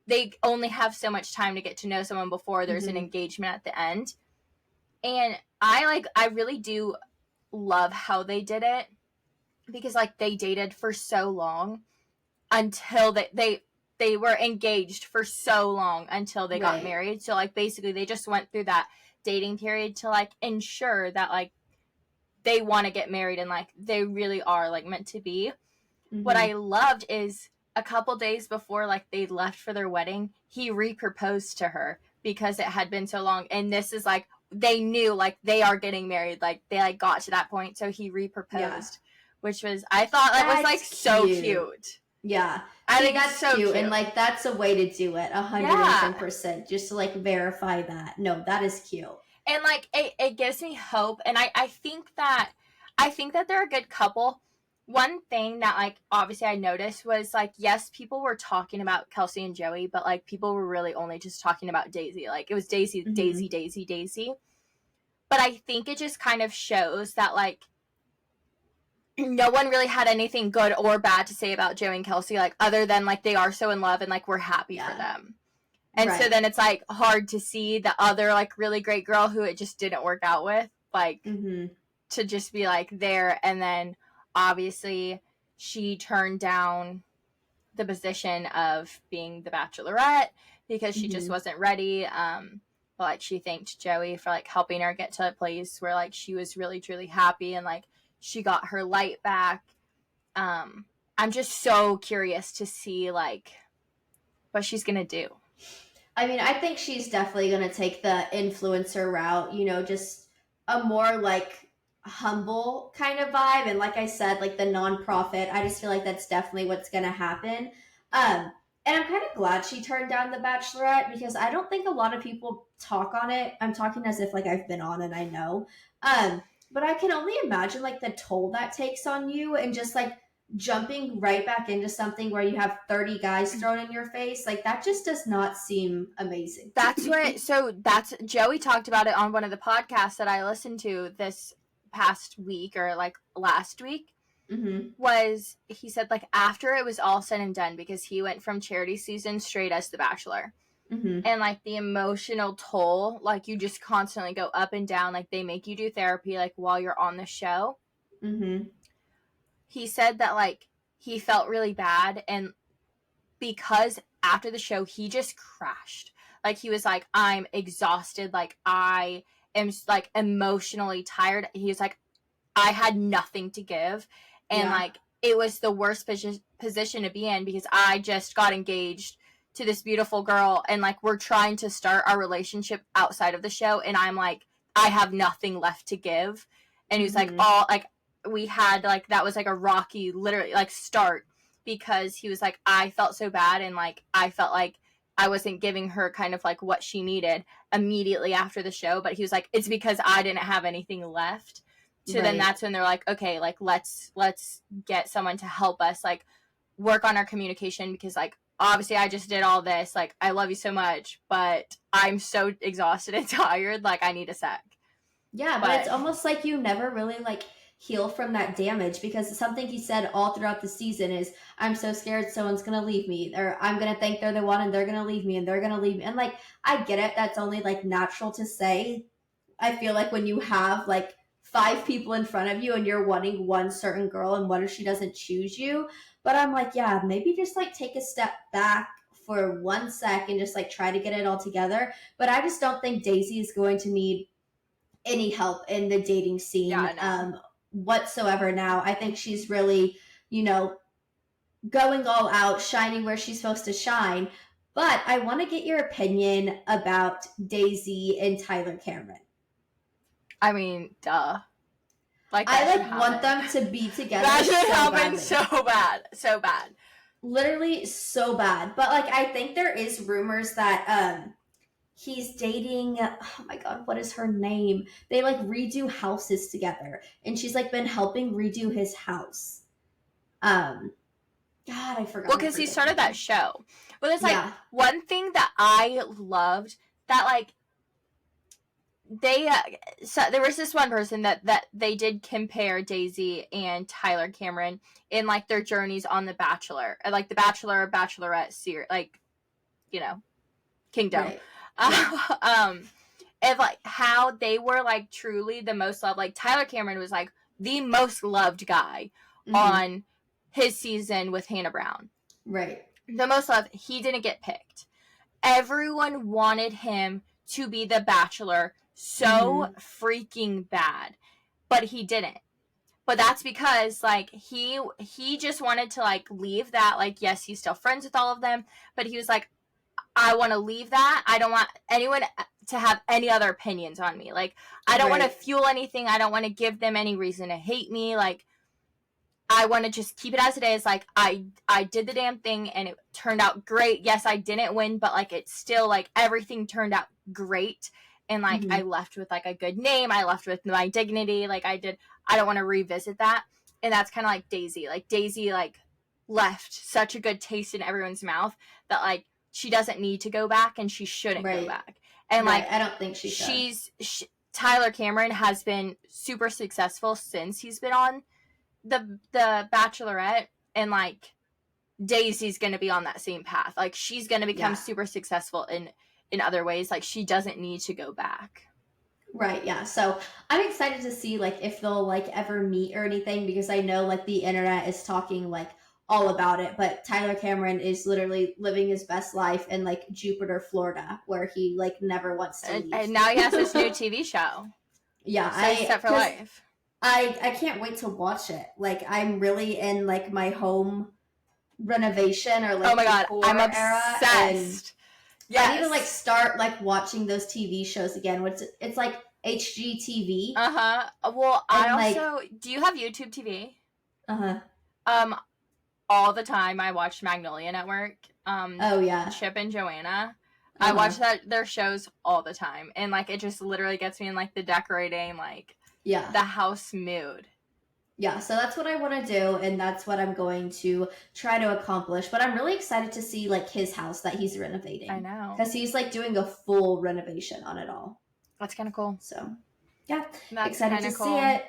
they only have so much time to get to know someone before there's an engagement at the end. And I really do love how they did it, because like they dated for so long until they were engaged for so long until they got married. So like basically they just went through that dating period to like ensure that like they want to get married and like they really are like meant to be. What I loved is a couple days before like they left for their wedding, he re-proposed to her because it had been so long. And this is like, they knew like they are getting married, like they like got to that point, so he re-proposed, which was, I thought that was like so cute. Yeah, I think that's so cute, and like that's a way to do it 110%, just to like verify that. No, that is cute, and like it gives me hope, and I think that they're a good couple. One thing that like obviously I noticed was like, yes, people were talking about Kelsey and Joey, but like people were really only just talking about Daisy. Like it was Daisy, Daisy. But I think it just kind of shows that like no one really had anything good or bad to say about Joey and Kelsey, like other than like they are so in love and like we're happy for them. And so then it's like hard to see the other like really great girl who it just didn't work out with, like to just be like there. And then obviously she turned down the position of being the Bachelorette because she just wasn't ready. But like she thanked Joey for like helping her get to a place where like she was really truly happy and like she got her light back. I'm just so curious to see like what she's gonna do. I mean, I think she's definitely gonna take the influencer route, you know, just a more like humble kind of vibe. And like I said, like the nonprofit, I just feel like that's definitely what's gonna happen. And I'm kind of glad she turned down The Bachelorette, because I don't think a lot of people talk on it. I'm talking as if like I've been on and I know. But I can only imagine like the toll that takes on you, and just like jumping right back into something where you have 30 guys thrown in your face. Like that just does not seem amazing. That's Joey talked about it on one of the podcasts that I listened to this past week or like last week. Was he said like after it was all said and done, because he went from charity season straight as The Bachelor, and like the emotional toll, like you just constantly go up and down, like they make you do therapy like while you're on the show. He said that like he felt really bad, and because after the show he just crashed. Like, he was like, I'm exhausted, like, I am like emotionally tired. He was like, I had nothing to give, and like, it was the worst position to be in, because I just got engaged to this beautiful girl, and like, we're trying to start our relationship outside of the show, and I'm like, I have nothing left to give. And he was like, all like, we had like, that was like a rocky, literally, like, start, because he was like, I felt so bad, and like, I felt like I wasn't giving her kind of like what she needed immediately after the show. But he was like, it's because I didn't have anything left. So then that's when they're like, okay, like, let's get someone to help us, like, work on our communication, because like, obviously I just did all this, like, I love you so much, but I'm so exhausted and tired, like, I need a sec. Yeah, but it's almost like you never really like heal from that damage, because something he said all throughout the season is, I'm so scared someone's gonna leave me, or I'm gonna think they're the one and they're gonna leave me, and they're gonna leave me. And like, I get it, that's only like natural to say. I feel like when you have like 5 people in front of you and you're wanting one certain girl, and what if she doesn't choose you? But I'm like, yeah, maybe just like take a step back for 1 sec and just like try to get it all together. But I just don't think Daisy is going to need any help in the dating scene whatsoever now. I think she's really, going all out, shining where she's supposed to shine. But I want to get your opinion about Daisy and Tyler Cameron. I mean, duh. Like, I like want them to be together. That should happen so bad. Literally so bad. But like, I think there is rumors that he's dating, oh my god, what is her name? They like redo houses together, and she's like been helping redo his house. God, I forgot. Well, because he started that show. Well, there's like one thing that I loved, that like, they so there was this one person that they did compare Daisy and Tyler Cameron in like their journeys on The Bachelor, like the Bachelor Bachelorette series, like, Kingdom. Right. Of like how they were like truly the most loved. Like, Tyler Cameron was like the most loved guy on his season with Hannah Brown. Right. The most loved. He didn't get picked. Everyone wanted him to be the Bachelor so freaking bad, but he didn't. But that's because like he just wanted to like leave that, like, yes, he's still friends with all of them, but he was like, I want to leave that. I don't want anyone to have any other opinions on me. Like, I don't want to fuel anything. I don't want to give them any reason to hate me. Like, I want to just keep it as it is. Like, I did the damn thing and it turned out great. Yes, I didn't win, but like, it's still like everything turned out great. And like, I left with like a good name. I left with my dignity. Like, I don't want to revisit that. And that's kind of like Daisy. Like, Daisy like left such a good taste in everyone's mouth that like, she doesn't need to go back, and she shouldn't go back. And like, I don't think she should. Tyler Cameron has been super successful since he's been on the Bachelorette, and like, Daisy's going to be on that same path. Like, she's going to become super successful in other ways. Like, she doesn't need to go back. Right, yeah. So I'm excited to see like if they'll like ever meet or anything, because I know like the internet is talking like all about it, but Tyler Cameron is literally living his best life in like Jupiter, Florida, where he like never wants to leave. And now he has this new TV show. Yeah, Set for Life. I can't wait to watch it. Like, I'm really in like my home renovation or like, oh my god, I'm obsessed. Yes. I need to like start like watching those TV shows again. It's like HGTV. Well, I also do you have YouTube TV? All the time I watch Magnolia Network. Oh yeah, Chip and Joanna. I watch their shows all the time, and like, it just literally gets me in like the decorating, like, the house mood. Yeah, so that's what I want to do, and that's what I'm going to try to accomplish. But I'm really excited to see like his house that he's renovating. I know, because he's like doing a full renovation on it all. That's kind of cool. So yeah, that's excited to see it.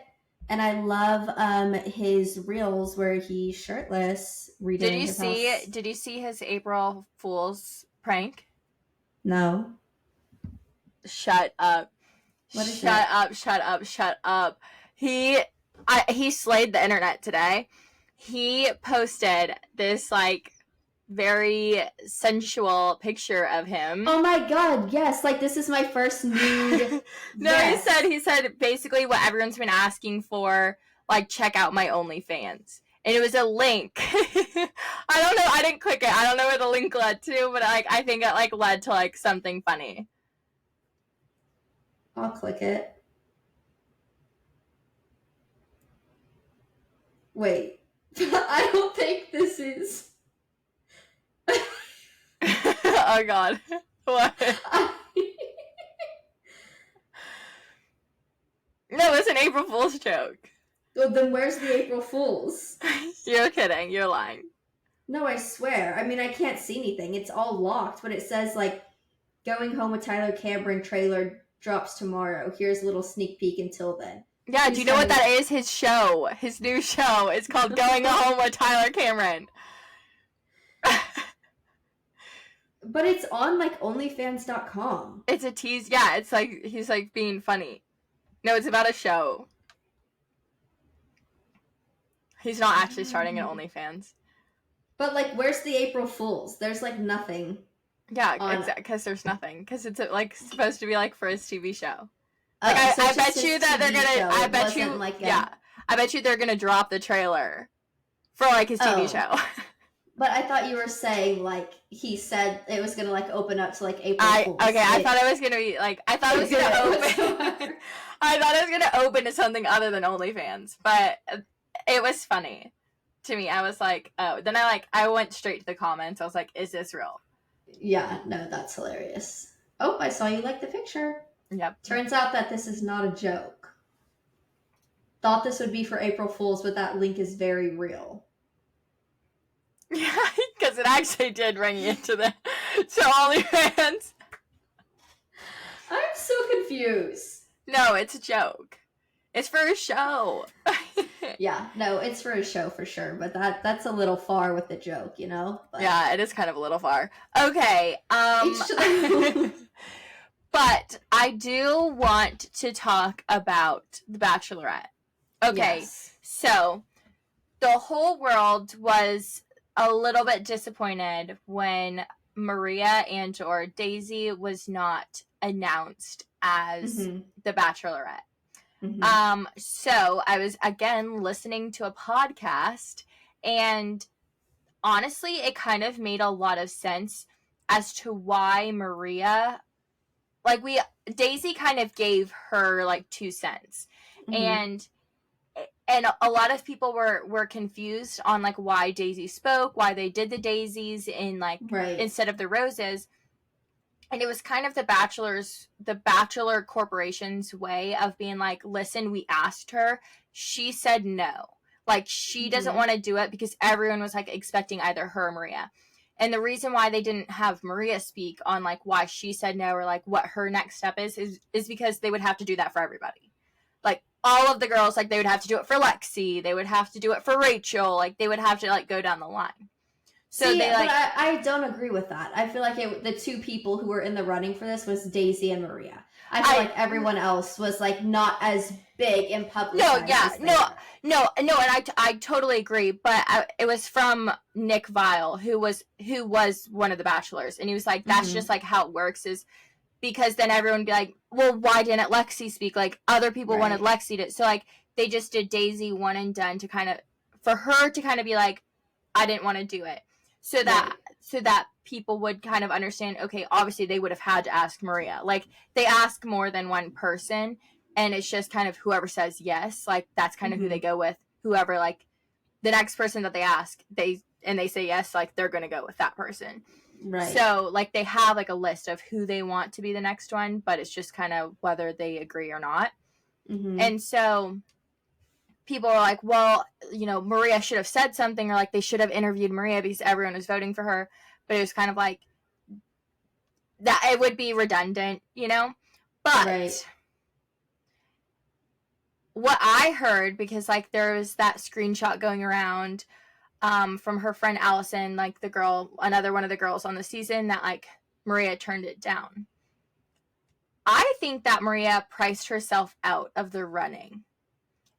And I love his reels where he's shirtless redoing his house. Did you see his April Fool's prank? No. Shut up. What is Shut up. He slayed the internet today he posted this like very sensual picture of him. Oh my god, yes, like this is my first nude. No, yes. he said basically what everyone's been asking for, like check out my OnlyFans. And it was a link. I don't know, I didn't click it. I don't know where the link led to, but like I think it like led to like something funny. I'll click it. Wait. I don't think this is. Oh god. What? No, it's an April Fool's joke. Well, then where's the April Fool's? You're kidding. You're lying. No, I swear. I mean, I can't see anything. It's all locked, but it says, like, Going Home with Tyler Cameron trailer drops tomorrow. Here's a little sneak peek until then. Yeah, do you know what that is? His show. His new show. It's called Going Home with Tyler Cameron. But it's on, like, OnlyFans.com. It's a tease. Yeah, it's like, he's, like, being funny. No, it's about a show. He's not actually starting an OnlyFans. But, like, where's the April Fool's? There's, like, nothing. Yeah, exactly, because there's nothing. Because it's, like, supposed to be, like, for his TV show. Like, so I bet you that they're gonna, I bet you, like I bet you they're gonna drop the trailer for, like, his TV show. But I thought you were saying, like, he said it was gonna, like, open up to, like, April Fool's. Okay, I thought it was gonna be, like, I thought it was gonna open. I thought it was gonna open to something other than OnlyFans, but it was funny to me. I was like, oh. Then I went straight to the comments. I was like, is this real? Yeah, no, that's hilarious. Oh, I saw you like the picture. Yep. Turns out that this is not a joke. Thought this would be for April Fool's, but that link is very real. Yeah, because it actually did bring you into the to OnlyFans. I'm so confused. No, it's a joke. It's for a show. Yeah, no, it's for a show for sure, but that's a little far with the joke, you know? But yeah, it is kind of a little far. Okay, but I do want to talk about The Bachelorette. Okay, yes. So the whole world was a little bit disappointed when Maria and/or Daisy was not announced as the Bachelorette. Mm-hmm. So I was again listening to a podcast, and honestly, it kind of made a lot of sense as to why Maria, like Daisy kind of gave her like 2 cents, and a lot of people were confused on like why Daisy spoke, why they did the daisies in like instead of the roses. And it was kind of the Bachelor Corporation's way of being like, listen, we asked her. She said no. Like, she doesn't want to do it because everyone was like expecting either her or Maria. And the reason why they didn't have Maria speak on like why she said no or like what her next step is because they would have to do that for everybody. Like, all of the girls, like, they would have to do it for Lexi. They would have to do it for Rachel. Like, they would have to like go down the line. So see, they like. But I don't agree with that. I feel like the 2 people who were in the running for this was Daisy and Maria. I feel like everyone else was like not as big in public. No, and I totally agree. But it was from Nick Viall, who was one of the Bachelors, and he was like, "That's just like how it works." Is because then everyone would be like, "Well, why didn't Lexi speak?" Like other people wanted Lexi to, so like they just did Daisy one and done to kind of for her to kind of be like, "I didn't want to do it." So that people would kind of understand, okay, obviously they would have had to ask Maria. Like, they ask more than one person, and it's just kind of whoever says yes, like, that's kind of who they go with. Whoever, like, the next person that they ask, they say yes, like, they're going to go with that person. Right. So, like, they have, like, a list of who they want to be the next one, but it's just kind of whether they agree or not. And so people are like, well, you know, Maria should have said something, or like they should have interviewed Maria because everyone was voting for her. But it was kind of like that it would be redundant, you know? But what I heard, because like there was that screenshot going around from her friend Allison, like the girl, another one of the girls on the season, that like Maria turned it down. I think that Maria priced herself out of the running.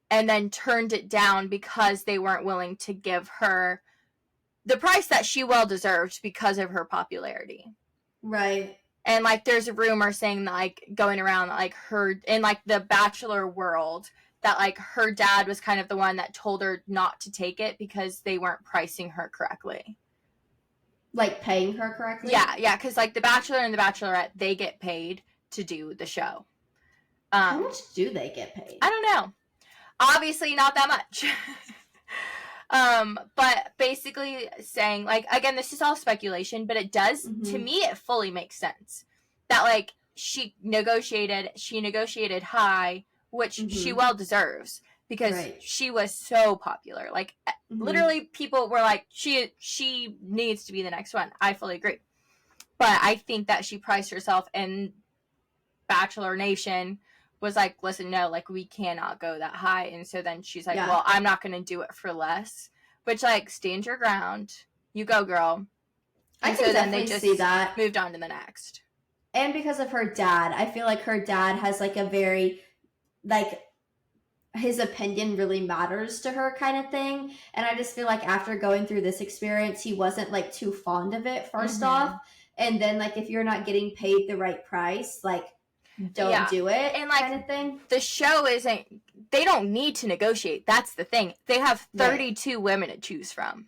and then turned it down because they weren't willing to give her the price that she well deserved because of her popularity. Right. And, like, there's a rumor saying that, like, going around that, like, her, in, like, the Bachelor world, that, like, her dad was kind of the one that told her not to take it because they weren't pricing her correctly. Like, paying her correctly? Yeah, because, like, the Bachelor and the Bachelorette, they get paid to do the show. How much do they get paid? I don't know. Obviously not that much. But basically saying, like, again, this is all speculation, but it does, to me, it fully makes sense. That, like, she negotiated high, which she well deserves, because she was so popular. Like, literally, people were like, she needs to be the next one. I fully agree. But I think that she priced herself, and Bachelor Nation was like, listen, no, like, we cannot go that high. And so then she's like, well, I'm not going to do it for less. Which, like, stand your ground. You go, girl. And I can definitely see that. Moved on to the next. And because of her dad, I feel like her dad has, like, a very, like, his opinion really matters to her kind of thing. And I just feel like after going through this experience, he wasn't, like, too fond of it, first off. And then, like, if you're not getting paid the right price, like, don't do it, and, like, kind of thing. The show isn't, they don't need to negotiate. That's the thing. They have 32 women to choose from.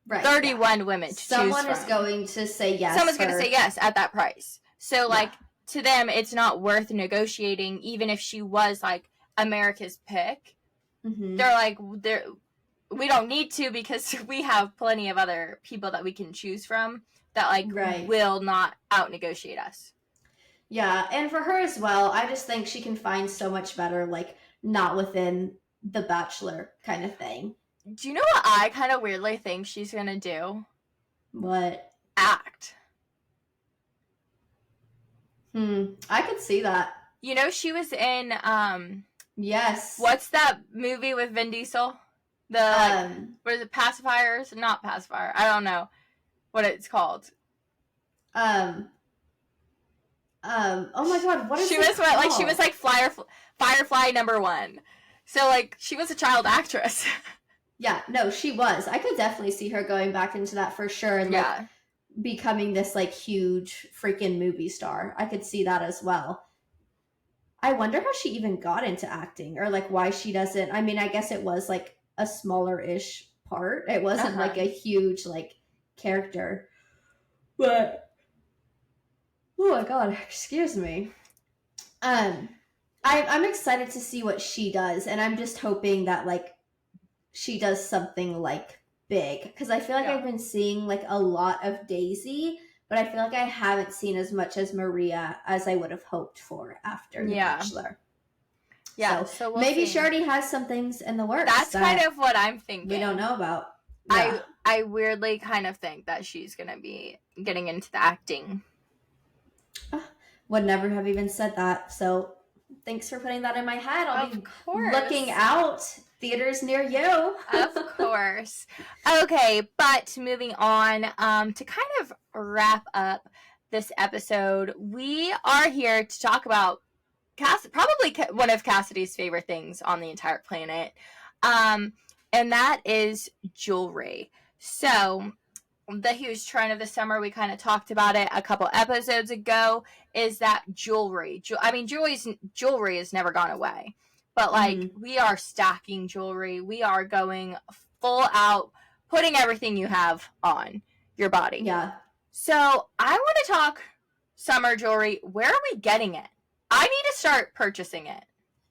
Right. 31 women to choose from. Someone is going to say yes. Someone's going to say yes at that price. So, like, to them, it's not worth negotiating, even if she was, like, America's pick. They're like, we don't need to because we have plenty of other people that we can choose from that, like, will not out-negotiate us. Yeah, and for her as well, I just think she can find so much better, like, not within the Bachelor kind of thing. Do you know what I kind of weirdly think she's gonna do? What? Act. I could see that. You know, she was in, yes. What's that movie with Vin Diesel? The, what is it, Pacifiers? Not Pacifier. I don't know what it's called. Oh my god, what is she was what? Like, she was like Firefly #1. So, like, she was a child actress. Yeah, no, she was. I could definitely see her going back into that for sure, and like becoming this, like, huge freaking movie star. I could see that as well. I wonder how she even got into acting, or like why she doesn't. I mean, I guess it was like a smaller-ish part. It wasn't like a huge, like, character. But oh my god, excuse me. I'm excited to see what she does, and I'm just hoping that, like, she does something, like, big, because I feel like I've been seeing, like, a lot of Daisy, but I feel like I haven't seen as much as Maria as I would have hoped for after The Bachelor. Yeah, so we'll maybe she already has some things in the works. That's kind of what I'm thinking. We don't know about. Yeah. I weirdly kind of think that she's gonna be getting into the acting. Would never have even said that. So thanks for putting that in my head. I'll be looking out. Theaters near you. Of course. Okay, but moving on, to kind of wrap up this episode, we are here to talk about probably one of Kassidy's favorite things on the entire planet. And that is jewelry. So the huge trend of the summer, we kind of talked about it a couple episodes ago, is that jewelry. I mean, jewelry has never gone away. But, like, we are stacking jewelry. We are going full out, putting everything you have on your body. Yeah. So I want to talk summer jewelry. Where are we getting it? I need to start purchasing it.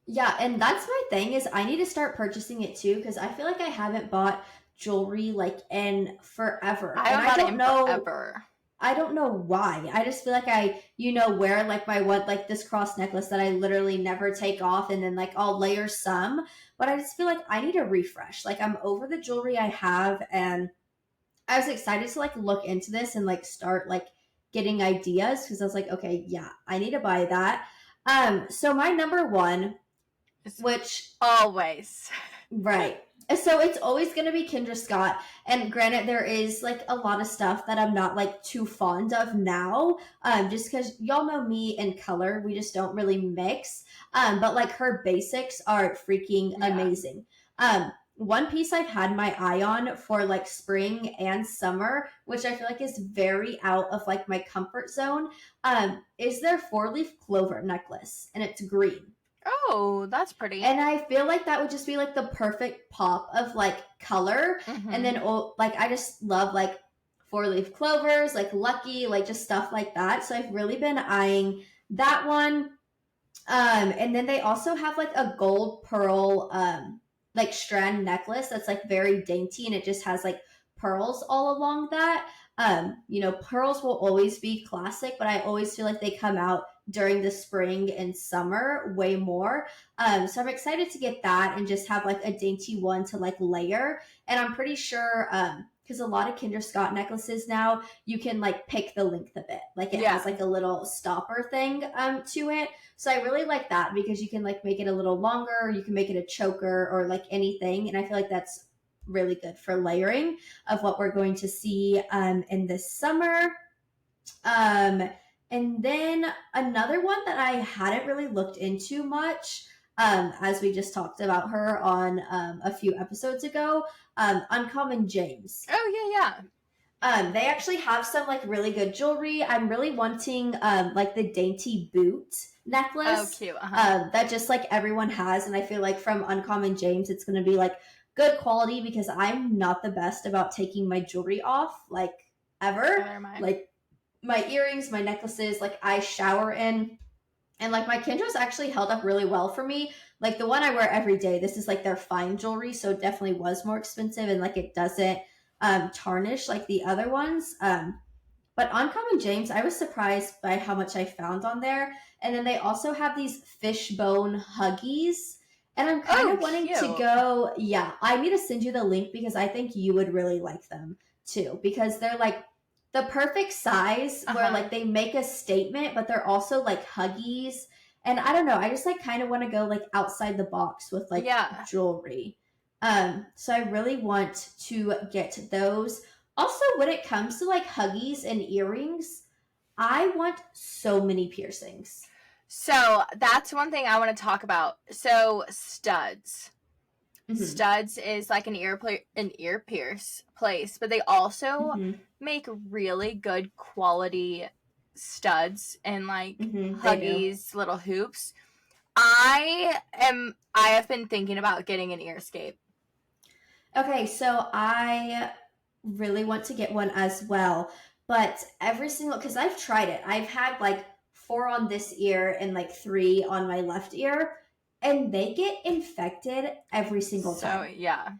Yeah, and that's my thing, is I need to start purchasing it too, because I feel like I haven't bought jewelry, like, in forever. I don't know forever. I don't know why. I just feel like I, wear, like, my this cross necklace that I literally never take off, and then, like, I'll layer some, but I just feel like I need a refresh. Like, I'm over the jewelry I have, and I was excited to, like, look into this and, like, start, like, getting ideas, because I was like, okay, yeah, I need to buy that. So my number one, which... Always. Right. So it's always going to be Kendra Scott. And granted, there is like a lot of stuff that I'm not like too fond of now, just because y'all know me and color. We just don't really mix. But like her basics are freaking amazing. One piece I've had my eye on for like spring and summer, which I feel like is very out of like my comfort zone, is their 4-leaf clover necklace, and it's green. Oh, that's pretty. And I feel like that would just be like the perfect pop of like color. And then like I just love like 4-leaf clovers, like lucky, like just stuff like that. So I've really been eyeing that one. And then they also have like a gold pearl like strand necklace that's like very dainty, and it just has like pearls all along that. Pearls will always be classic, but I always feel like they come out during the spring and summer way more. So I'm excited to get that and just have like a dainty one to like layer. And I'm pretty sure because a lot of Kendra Scott necklaces now, you can like pick the length of it. Like it has like a little stopper thing to it. So I really like that because you can like make it a little longer, you can make it a choker or like anything. And I feel like that's really good for layering of what we're going to see in this summer. And then another one that I hadn't really looked into much, as we just talked about her on a few episodes ago, Uncommon James. Oh, yeah. They actually have some like really good jewelry. I'm really wanting like the dainty boot necklace. Oh, cute. That just like everyone has, and I feel like from Uncommon James, it's going to be like good quality because I'm not the best about taking my jewelry off like ever. Like my earrings, my necklaces, like I shower in, and like my Kendra's actually held up really well for me. Like the one I wear every day, this is like their fine jewelry, so it definitely was more expensive, and like it doesn't tarnish like the other ones. But Uncommon James, I was surprised by how much I found on there. And then they also have these fishbone huggies. And I'm kind of wanting to go, I need to send you the link because I think you would really like them too. Because they're like the perfect size where like they make a statement, but they're also like huggies. And I don't know, I just like kind of want to go like outside the box with like jewelry. So I really want to get those. Also, when it comes to like huggies and earrings, I want so many piercings. So that's one thing I want to talk about. So studs. Studs is like an ear pierce place, but they also make really good quality studs and like huggies, little hoops. I have been thinking about getting an earscape. Okay, so I really want to get one as well, but because I've tried it. I've had like 4 on this ear and like 3 on my left ear, and they get infected every single time. So, yeah.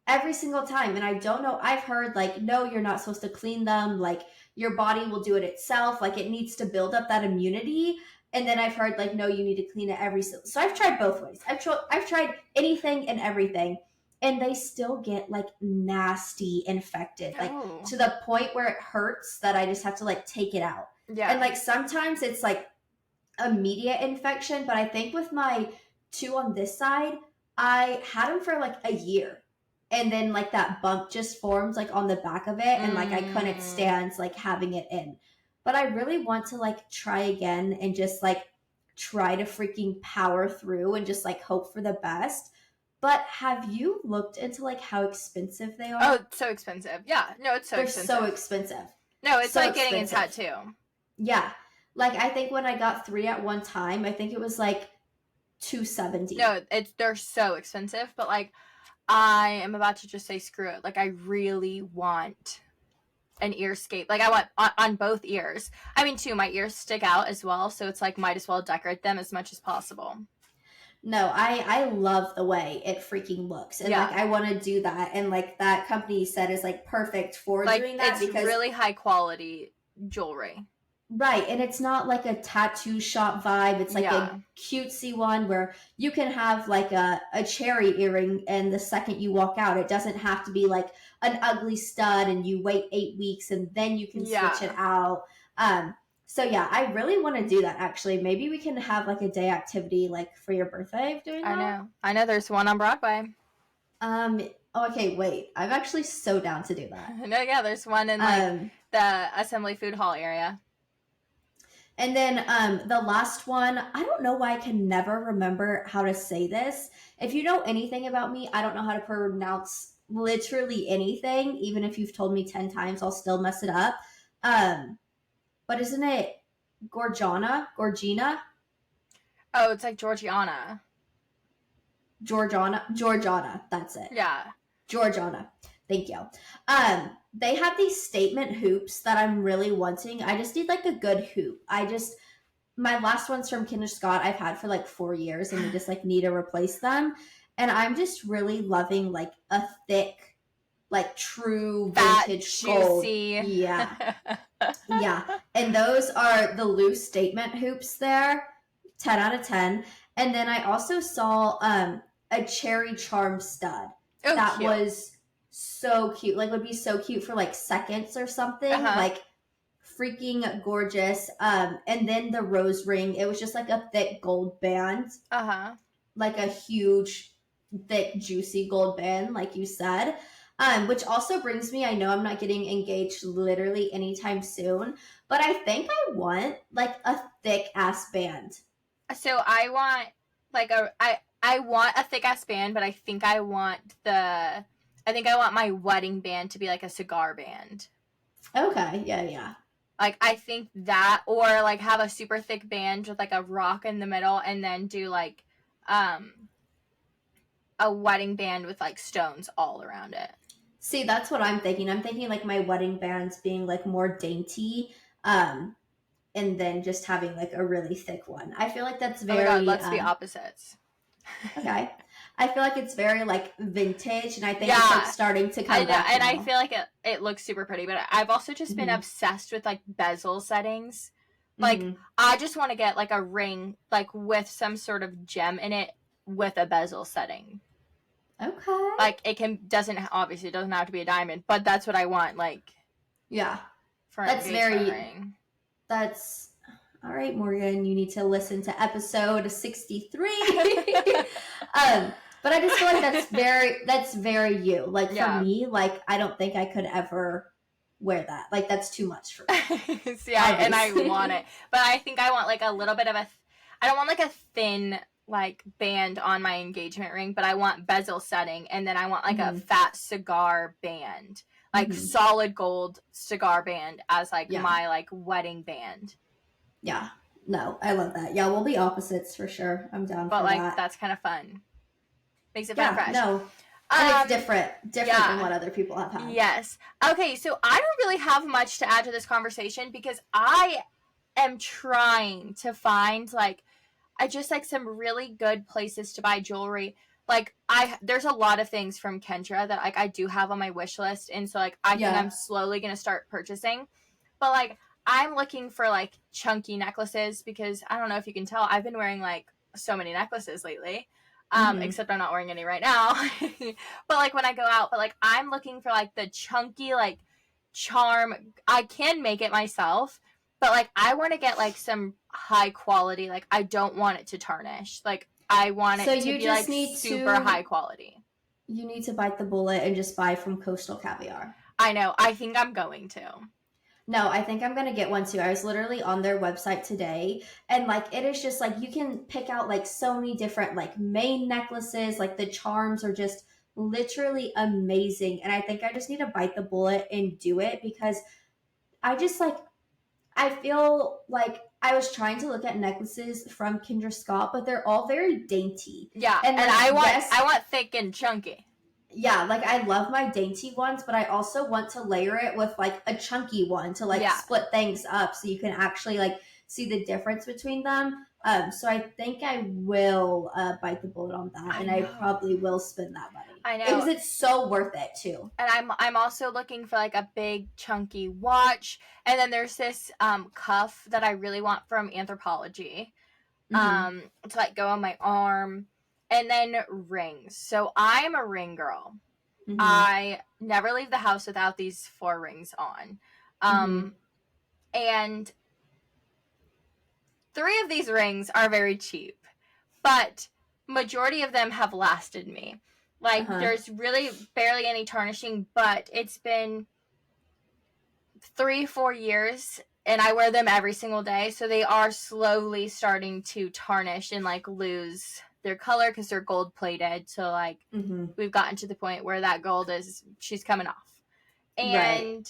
Every single time. And I don't know, I've heard like, no, you're not supposed to clean them. Like your body will do it itself. Like it needs to build up that immunity. And then I've heard like, no, you need to clean it so I've tried both ways. I've tried anything and everything. And they still get like nasty infected, like to the point where it hurts that I just have to like take it out. Yeah. And like sometimes it's like immediate infection, but I think with my 2 on this side, I had them for like a year. And then like that bump just formed like on the back of it, and like I couldn't stand like having it in. But I really want to like try again and just like try to freaking power through and just like hope for the best. But have you looked into like how expensive they are? Oh, it's so expensive. Yeah, no, it's so expensive. They're so expensive. No, it's so like getting a tattoo. Yeah, like I think when I got 3 at one time, I think it was like $270. No, they're so expensive. But like, I am about to just say screw it. Like I really want an earscape. Like I want on both ears. I mean, too, my ears stick out as well, so it's like might as well decorate them as much as possible. No, I love the way it freaking looks. And like I want to do that. And like that company said is like perfect for like, doing that because really high quality jewelry. Right. And it's not like a tattoo shop vibe. It's like a cutesy one where you can have like a cherry earring, and the second you walk out, it doesn't have to be like an ugly stud and you wait 8 weeks and then you can switch it out. So yeah, I really want to do that actually. Maybe we can have like a day activity like for your birthday of doing that. I know. There's one on Broadway. Okay, wait. I'm actually so down to do that. No, yeah, there's one in like the Assembly Food Hall area. And then the last one, I don't know why I can never remember how to say this. If you know anything about me, I don't know how to pronounce literally anything. Even if you've told me 10 times, I'll still mess it up. But isn't it Gorgina? Oh, it's like Georgiana. Georgiana, that's it. Yeah. Georgiana. Thank you. They have these statement hoops that I'm really wanting. I just need like a good hoop. My last ones from Kinder Scott I've had for like 4 years and we just like need to replace them. And I'm just really loving like a thick, like true vintage gold. Juicy. Yeah. Yeah. And those are the loose statement hoops there. 10 out of 10. And then I also saw a cherry charm stud. Oh, that cute. Was so cute. Like would be so cute for like seconds or something. Like freaking gorgeous. And then the rose ring, it was just like a thick gold band. Like a huge, thick, juicy gold band, like you said. Which also brings me, I know I'm not getting engaged literally anytime soon, but I think I want like a thick ass band. So I want like I want a thick ass band, but I think I want my wedding band to be like a cigar band. Okay, yeah. Like I think that, or like have a super thick band with like a rock in the middle, and then do like a wedding band with like stones all around it. See, that's what I'm thinking. I'm thinking like my wedding bands being like more dainty, and then just having like a really thick one. I feel like that's very. Oh my God, let's be opposites. Okay. I feel like it's very like vintage, and I think it's like starting to come back. And I feel like it looks super pretty, but I've also just been obsessed with like bezel settings. Like I just want to get like a ring like with some sort of gem in it with a bezel setting. Okay. Like doesn't have to be a diamond, but that's what I want. Like, yeah, for an engagement ring. That's all right, Morgan. You need to listen to episode 63. But I just feel like that's very you. Like for me, like I don't think I could ever wear that. Like that's too much for me. See, and I want it, but I think I want like a little bit of I don't want like a thin like band on my engagement ring, but I want bezel setting, and then I want like a fat cigar band, like solid gold cigar band as like my like wedding band. Yeah, no, I love that. Yeah, we'll be opposites for sure. I'm down but for like that. That's kind of fun. Makes it fun and fresh. No. And it's different than what other people have had. Yes. Okay, so I don't really have much to add to this conversation because I am trying to find like I just like some really good places to buy jewelry. Like there's a lot of things from Kendra that like I do have on my wish list, and so like I think I'm slowly gonna start purchasing. But like I'm looking for like chunky necklaces because I don't know if you can tell, I've been wearing like so many necklaces lately. Except I'm not wearing any right now. But like when I go out, but like I'm looking for like the chunky like charm. I can make it myself, but like I want to get like some high quality. Like I don't want it to tarnish. Like I want it to be like super high quality. You need to bite the bullet and just buy from Coastal Caviar. I know. I think I'm going to. No, I think I'm going to get one too. I was literally on their website today, and like it is just like you can pick out like so many different like main necklaces. Like the charms are just literally amazing, and I think I just need to bite the bullet and do it because I just like I feel like I was trying to look at necklaces from Kinder Scott, but they're all very dainty. Yeah, and I want thick and chunky. Yeah, like I love my dainty ones, but I also want to layer it with like a chunky one to like split things up so you can actually like see the difference between them. So I think I will bite the bullet on that, and I probably will spend that money. I know, because it's so worth it too. And I'm also looking for like a big chunky watch, and then there's this cuff that I really want from Anthropologie, to like go on my arm. And then rings. So I'm a ring girl. I never leave the house without these 4 rings on. And 3 of these rings are very cheap, but majority of them have lasted me. Like, Uh-huh. there's really barely any tarnishing, but it's been 3-4 years and I wear them every single day, so they are slowly starting to tarnish and like lose their color because they're gold plated. So like we've gotten to the point where that gold she's coming off. And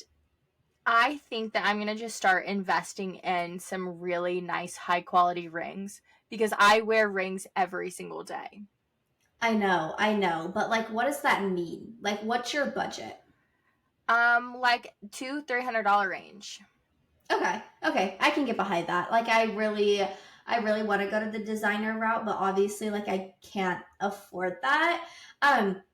I think that I'm going to just start investing in some really nice high quality rings because I wear rings every single day. I know. But like, what does that mean? Like, what's your budget? Like $200-$300 range. Okay. I can get behind that. Like, I really want to go to the designer route, but obviously, like, I can't afford that.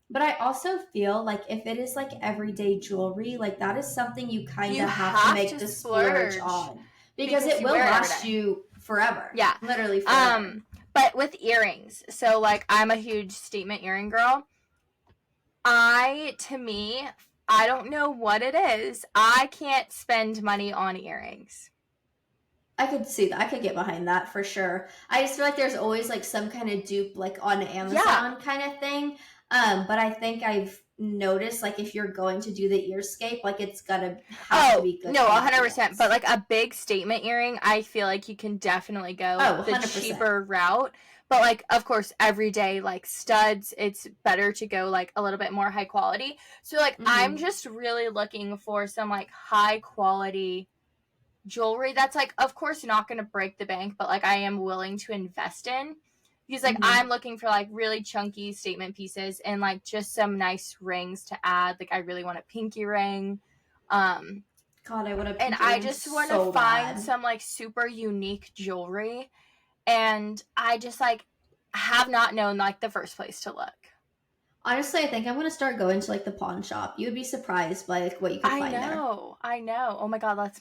But I also feel like if it is like everyday jewelry, like that is something you kind of have to make the splurge on because it will last you forever. Yeah, literally forever. But with earrings, so like I'm a huge statement earring girl. To me, I don't know what it is. I can't spend money on earrings. I could see that. I could get behind that for sure. I just feel like there's always like some kind of dupe like on Amazon kind of thing. But I think I've noticed like if you're going to do the earscape, like it's gotta have to be good. No, 100%. But like a big statement earring, I feel like you can definitely go the cheaper route. But like, of course, everyday like studs, it's better to go like a little bit more high quality. So like, I'm just really looking for some like high quality jewelry that's like, of course, not going to break the bank, but like I am willing to invest in. Because like I'm looking for like really chunky statement pieces and like just some nice rings to add. Like I really want a pinky ring. God, I would have. And I just want to find some like super unique jewelry. And I just like have not known like the first place to look. Honestly, I think I'm gonna start going to like the pawn shop. You would be surprised by like what you can find there. I know. Oh my God,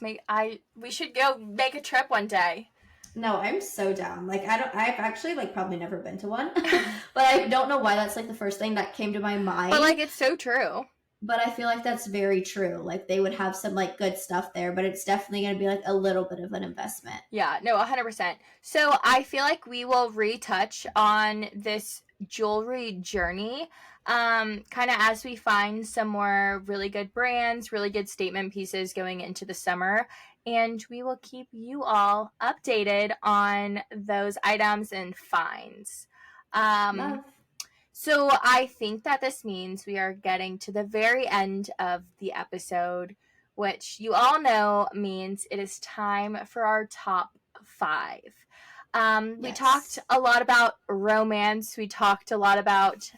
we should go make a trip one day. No, I'm so down. Like I've actually like probably never been to one. But I don't know why that's like the first thing that came to my mind. But like it's so true. But I feel like that's very true. Like they would have some like good stuff there, but it's definitely going to be like a little bit of an investment. Yeah, no, 100%. So I feel like we will retouch on this jewelry journey kind of as we find some more really good brands, really good statement pieces going into the summer. And we will keep you all updated on those items and finds. So I think that this means we are getting to the very end of the episode, which you all know means it is time for our top 5. We talked a lot about romance. We talked a lot about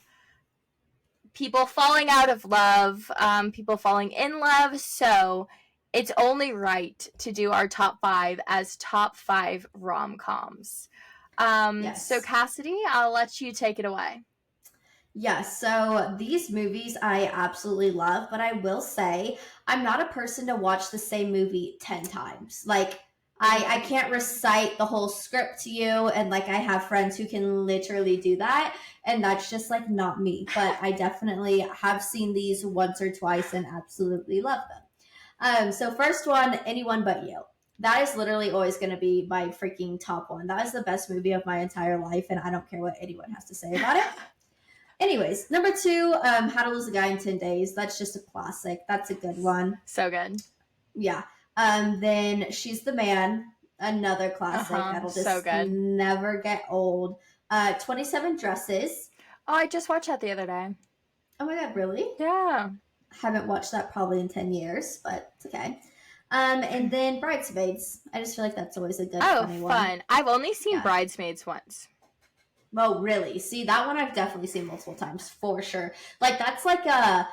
people falling out of love, people falling in love. So it's only right to do our top 5 as top 5 rom-coms. So Kassidy, I'll let you take it away. Yes, so these movies I absolutely love, but I will say I'm not a person to watch the same movie 10 times. Like, I can't recite the whole script to you, and like I have friends who can literally do that, and that's just like not me. But I definitely have seen these once or twice and absolutely love them. So first one, Anyone But You. That is literally always going to be my freaking top one. That is the best movie of my entire life, and I don't care what anyone has to say about it. Anyways, number 2, How to Lose a Guy in 10 Days. That's just a classic. That's a good one. So good. Yeah. Then She's the Man. Another classic. That'll just so good. Never get old. 27 Dresses. Oh, I just watched that the other day. Oh my God, really? Yeah. Haven't watched that probably in 10 years, but it's okay. And then Bridesmaids. I just feel like that's always a good funny one. Fun. I've only seen Bridesmaids once. Oh, really? See, that one I've definitely seen multiple times for sure. Like that's like an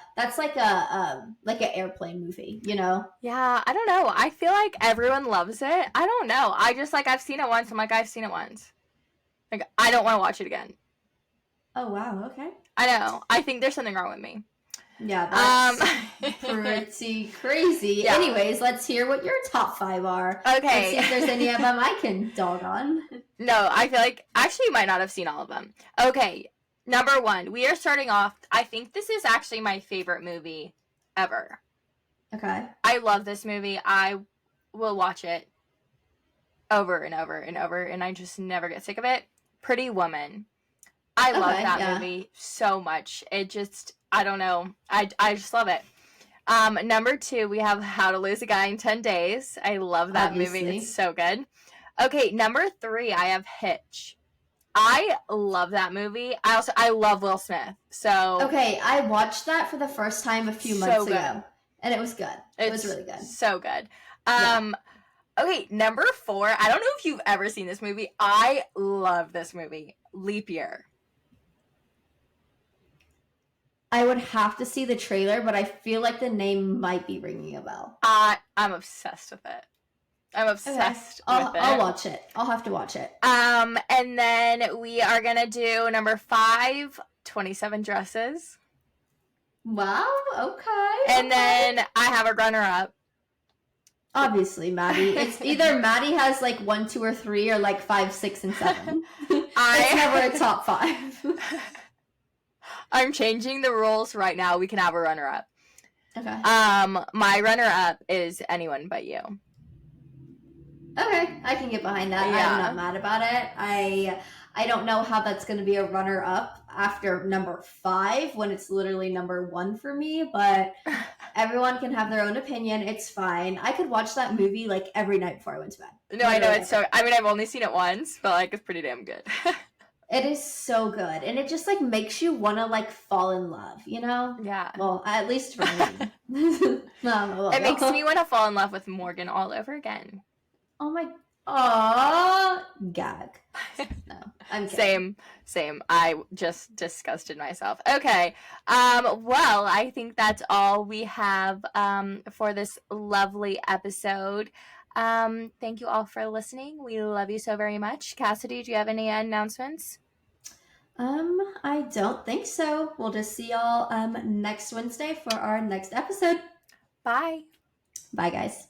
airplane movie, you know? Yeah, I don't know. I feel like everyone loves it. I don't know. I just like I've seen it once. I'm like I've seen it once. Like I don't want to watch it again. Oh wow, okay. I know. I think there's something wrong with me. Yeah, that's pretty crazy. Yeah. Anyways, let's hear what your top 5 are. Okay. Let's see if there's any of them I can dog on. No, I feel like actually you might not have seen all of them. Okay, number 1. We are starting off. I think this is actually my favorite movie ever. Okay. I love this movie. I will watch it over and over and over, and I just never get sick of it. Pretty Woman. I love Okay, that yeah. movie so much. It just, I don't know. I just love it. Number 2, we have How to Lose a Guy in 10 Days. I love that movie. It's Obviously. so good. Okay, number 3, I have Hitch. I love that movie. I love Will Smith. So Okay, I watched that for the first time a few So months good. ago, and it was good. It was it's really good. so good. Yeah. Okay, number 4. I don't know if you've ever seen this movie. I love this movie. Leap Year. I would have to see the trailer, but I feel like the name might be ringing a bell. I'm obsessed with it. I'm obsessed with it. I'll watch it. I'll have to watch it. And then we are gonna do number 5, 27 Dresses. Wow, okay. And then I have a runner-up. Obviously, Maddie. It's either Maddie has like 1, 2, or 3, or like 5, 6, and 7. It's never a top 5. I'm changing the rules right now. We can have a runner-up. Okay. My runner-up is Anyone But You. Okay, I can get behind that. Yeah. I'm not mad about it. I don't know how that's going to be a runner-up after number 5 when it's literally number 1 for me, but everyone can have their own opinion. It's fine. I could watch that movie like every night before I went to bed. No, I know it's so. I mean, I've only seen it once, but like it's pretty damn good. It is so good, and it just like makes you want to like fall in love, you know? Yeah. Well, at least for me. It makes me want to fall in love with Morgan all over again. Oh my. Aww. Gag. No, I'm kidding. Same. I just disgusted myself. Okay. Well, I think that's all we have for this lovely episode. Thank you all for listening. We love you so very much. Kassidy, do you have any announcements? I don't think so. We'll just see y'all next Wednesday for our next episode. Bye. Bye, guys.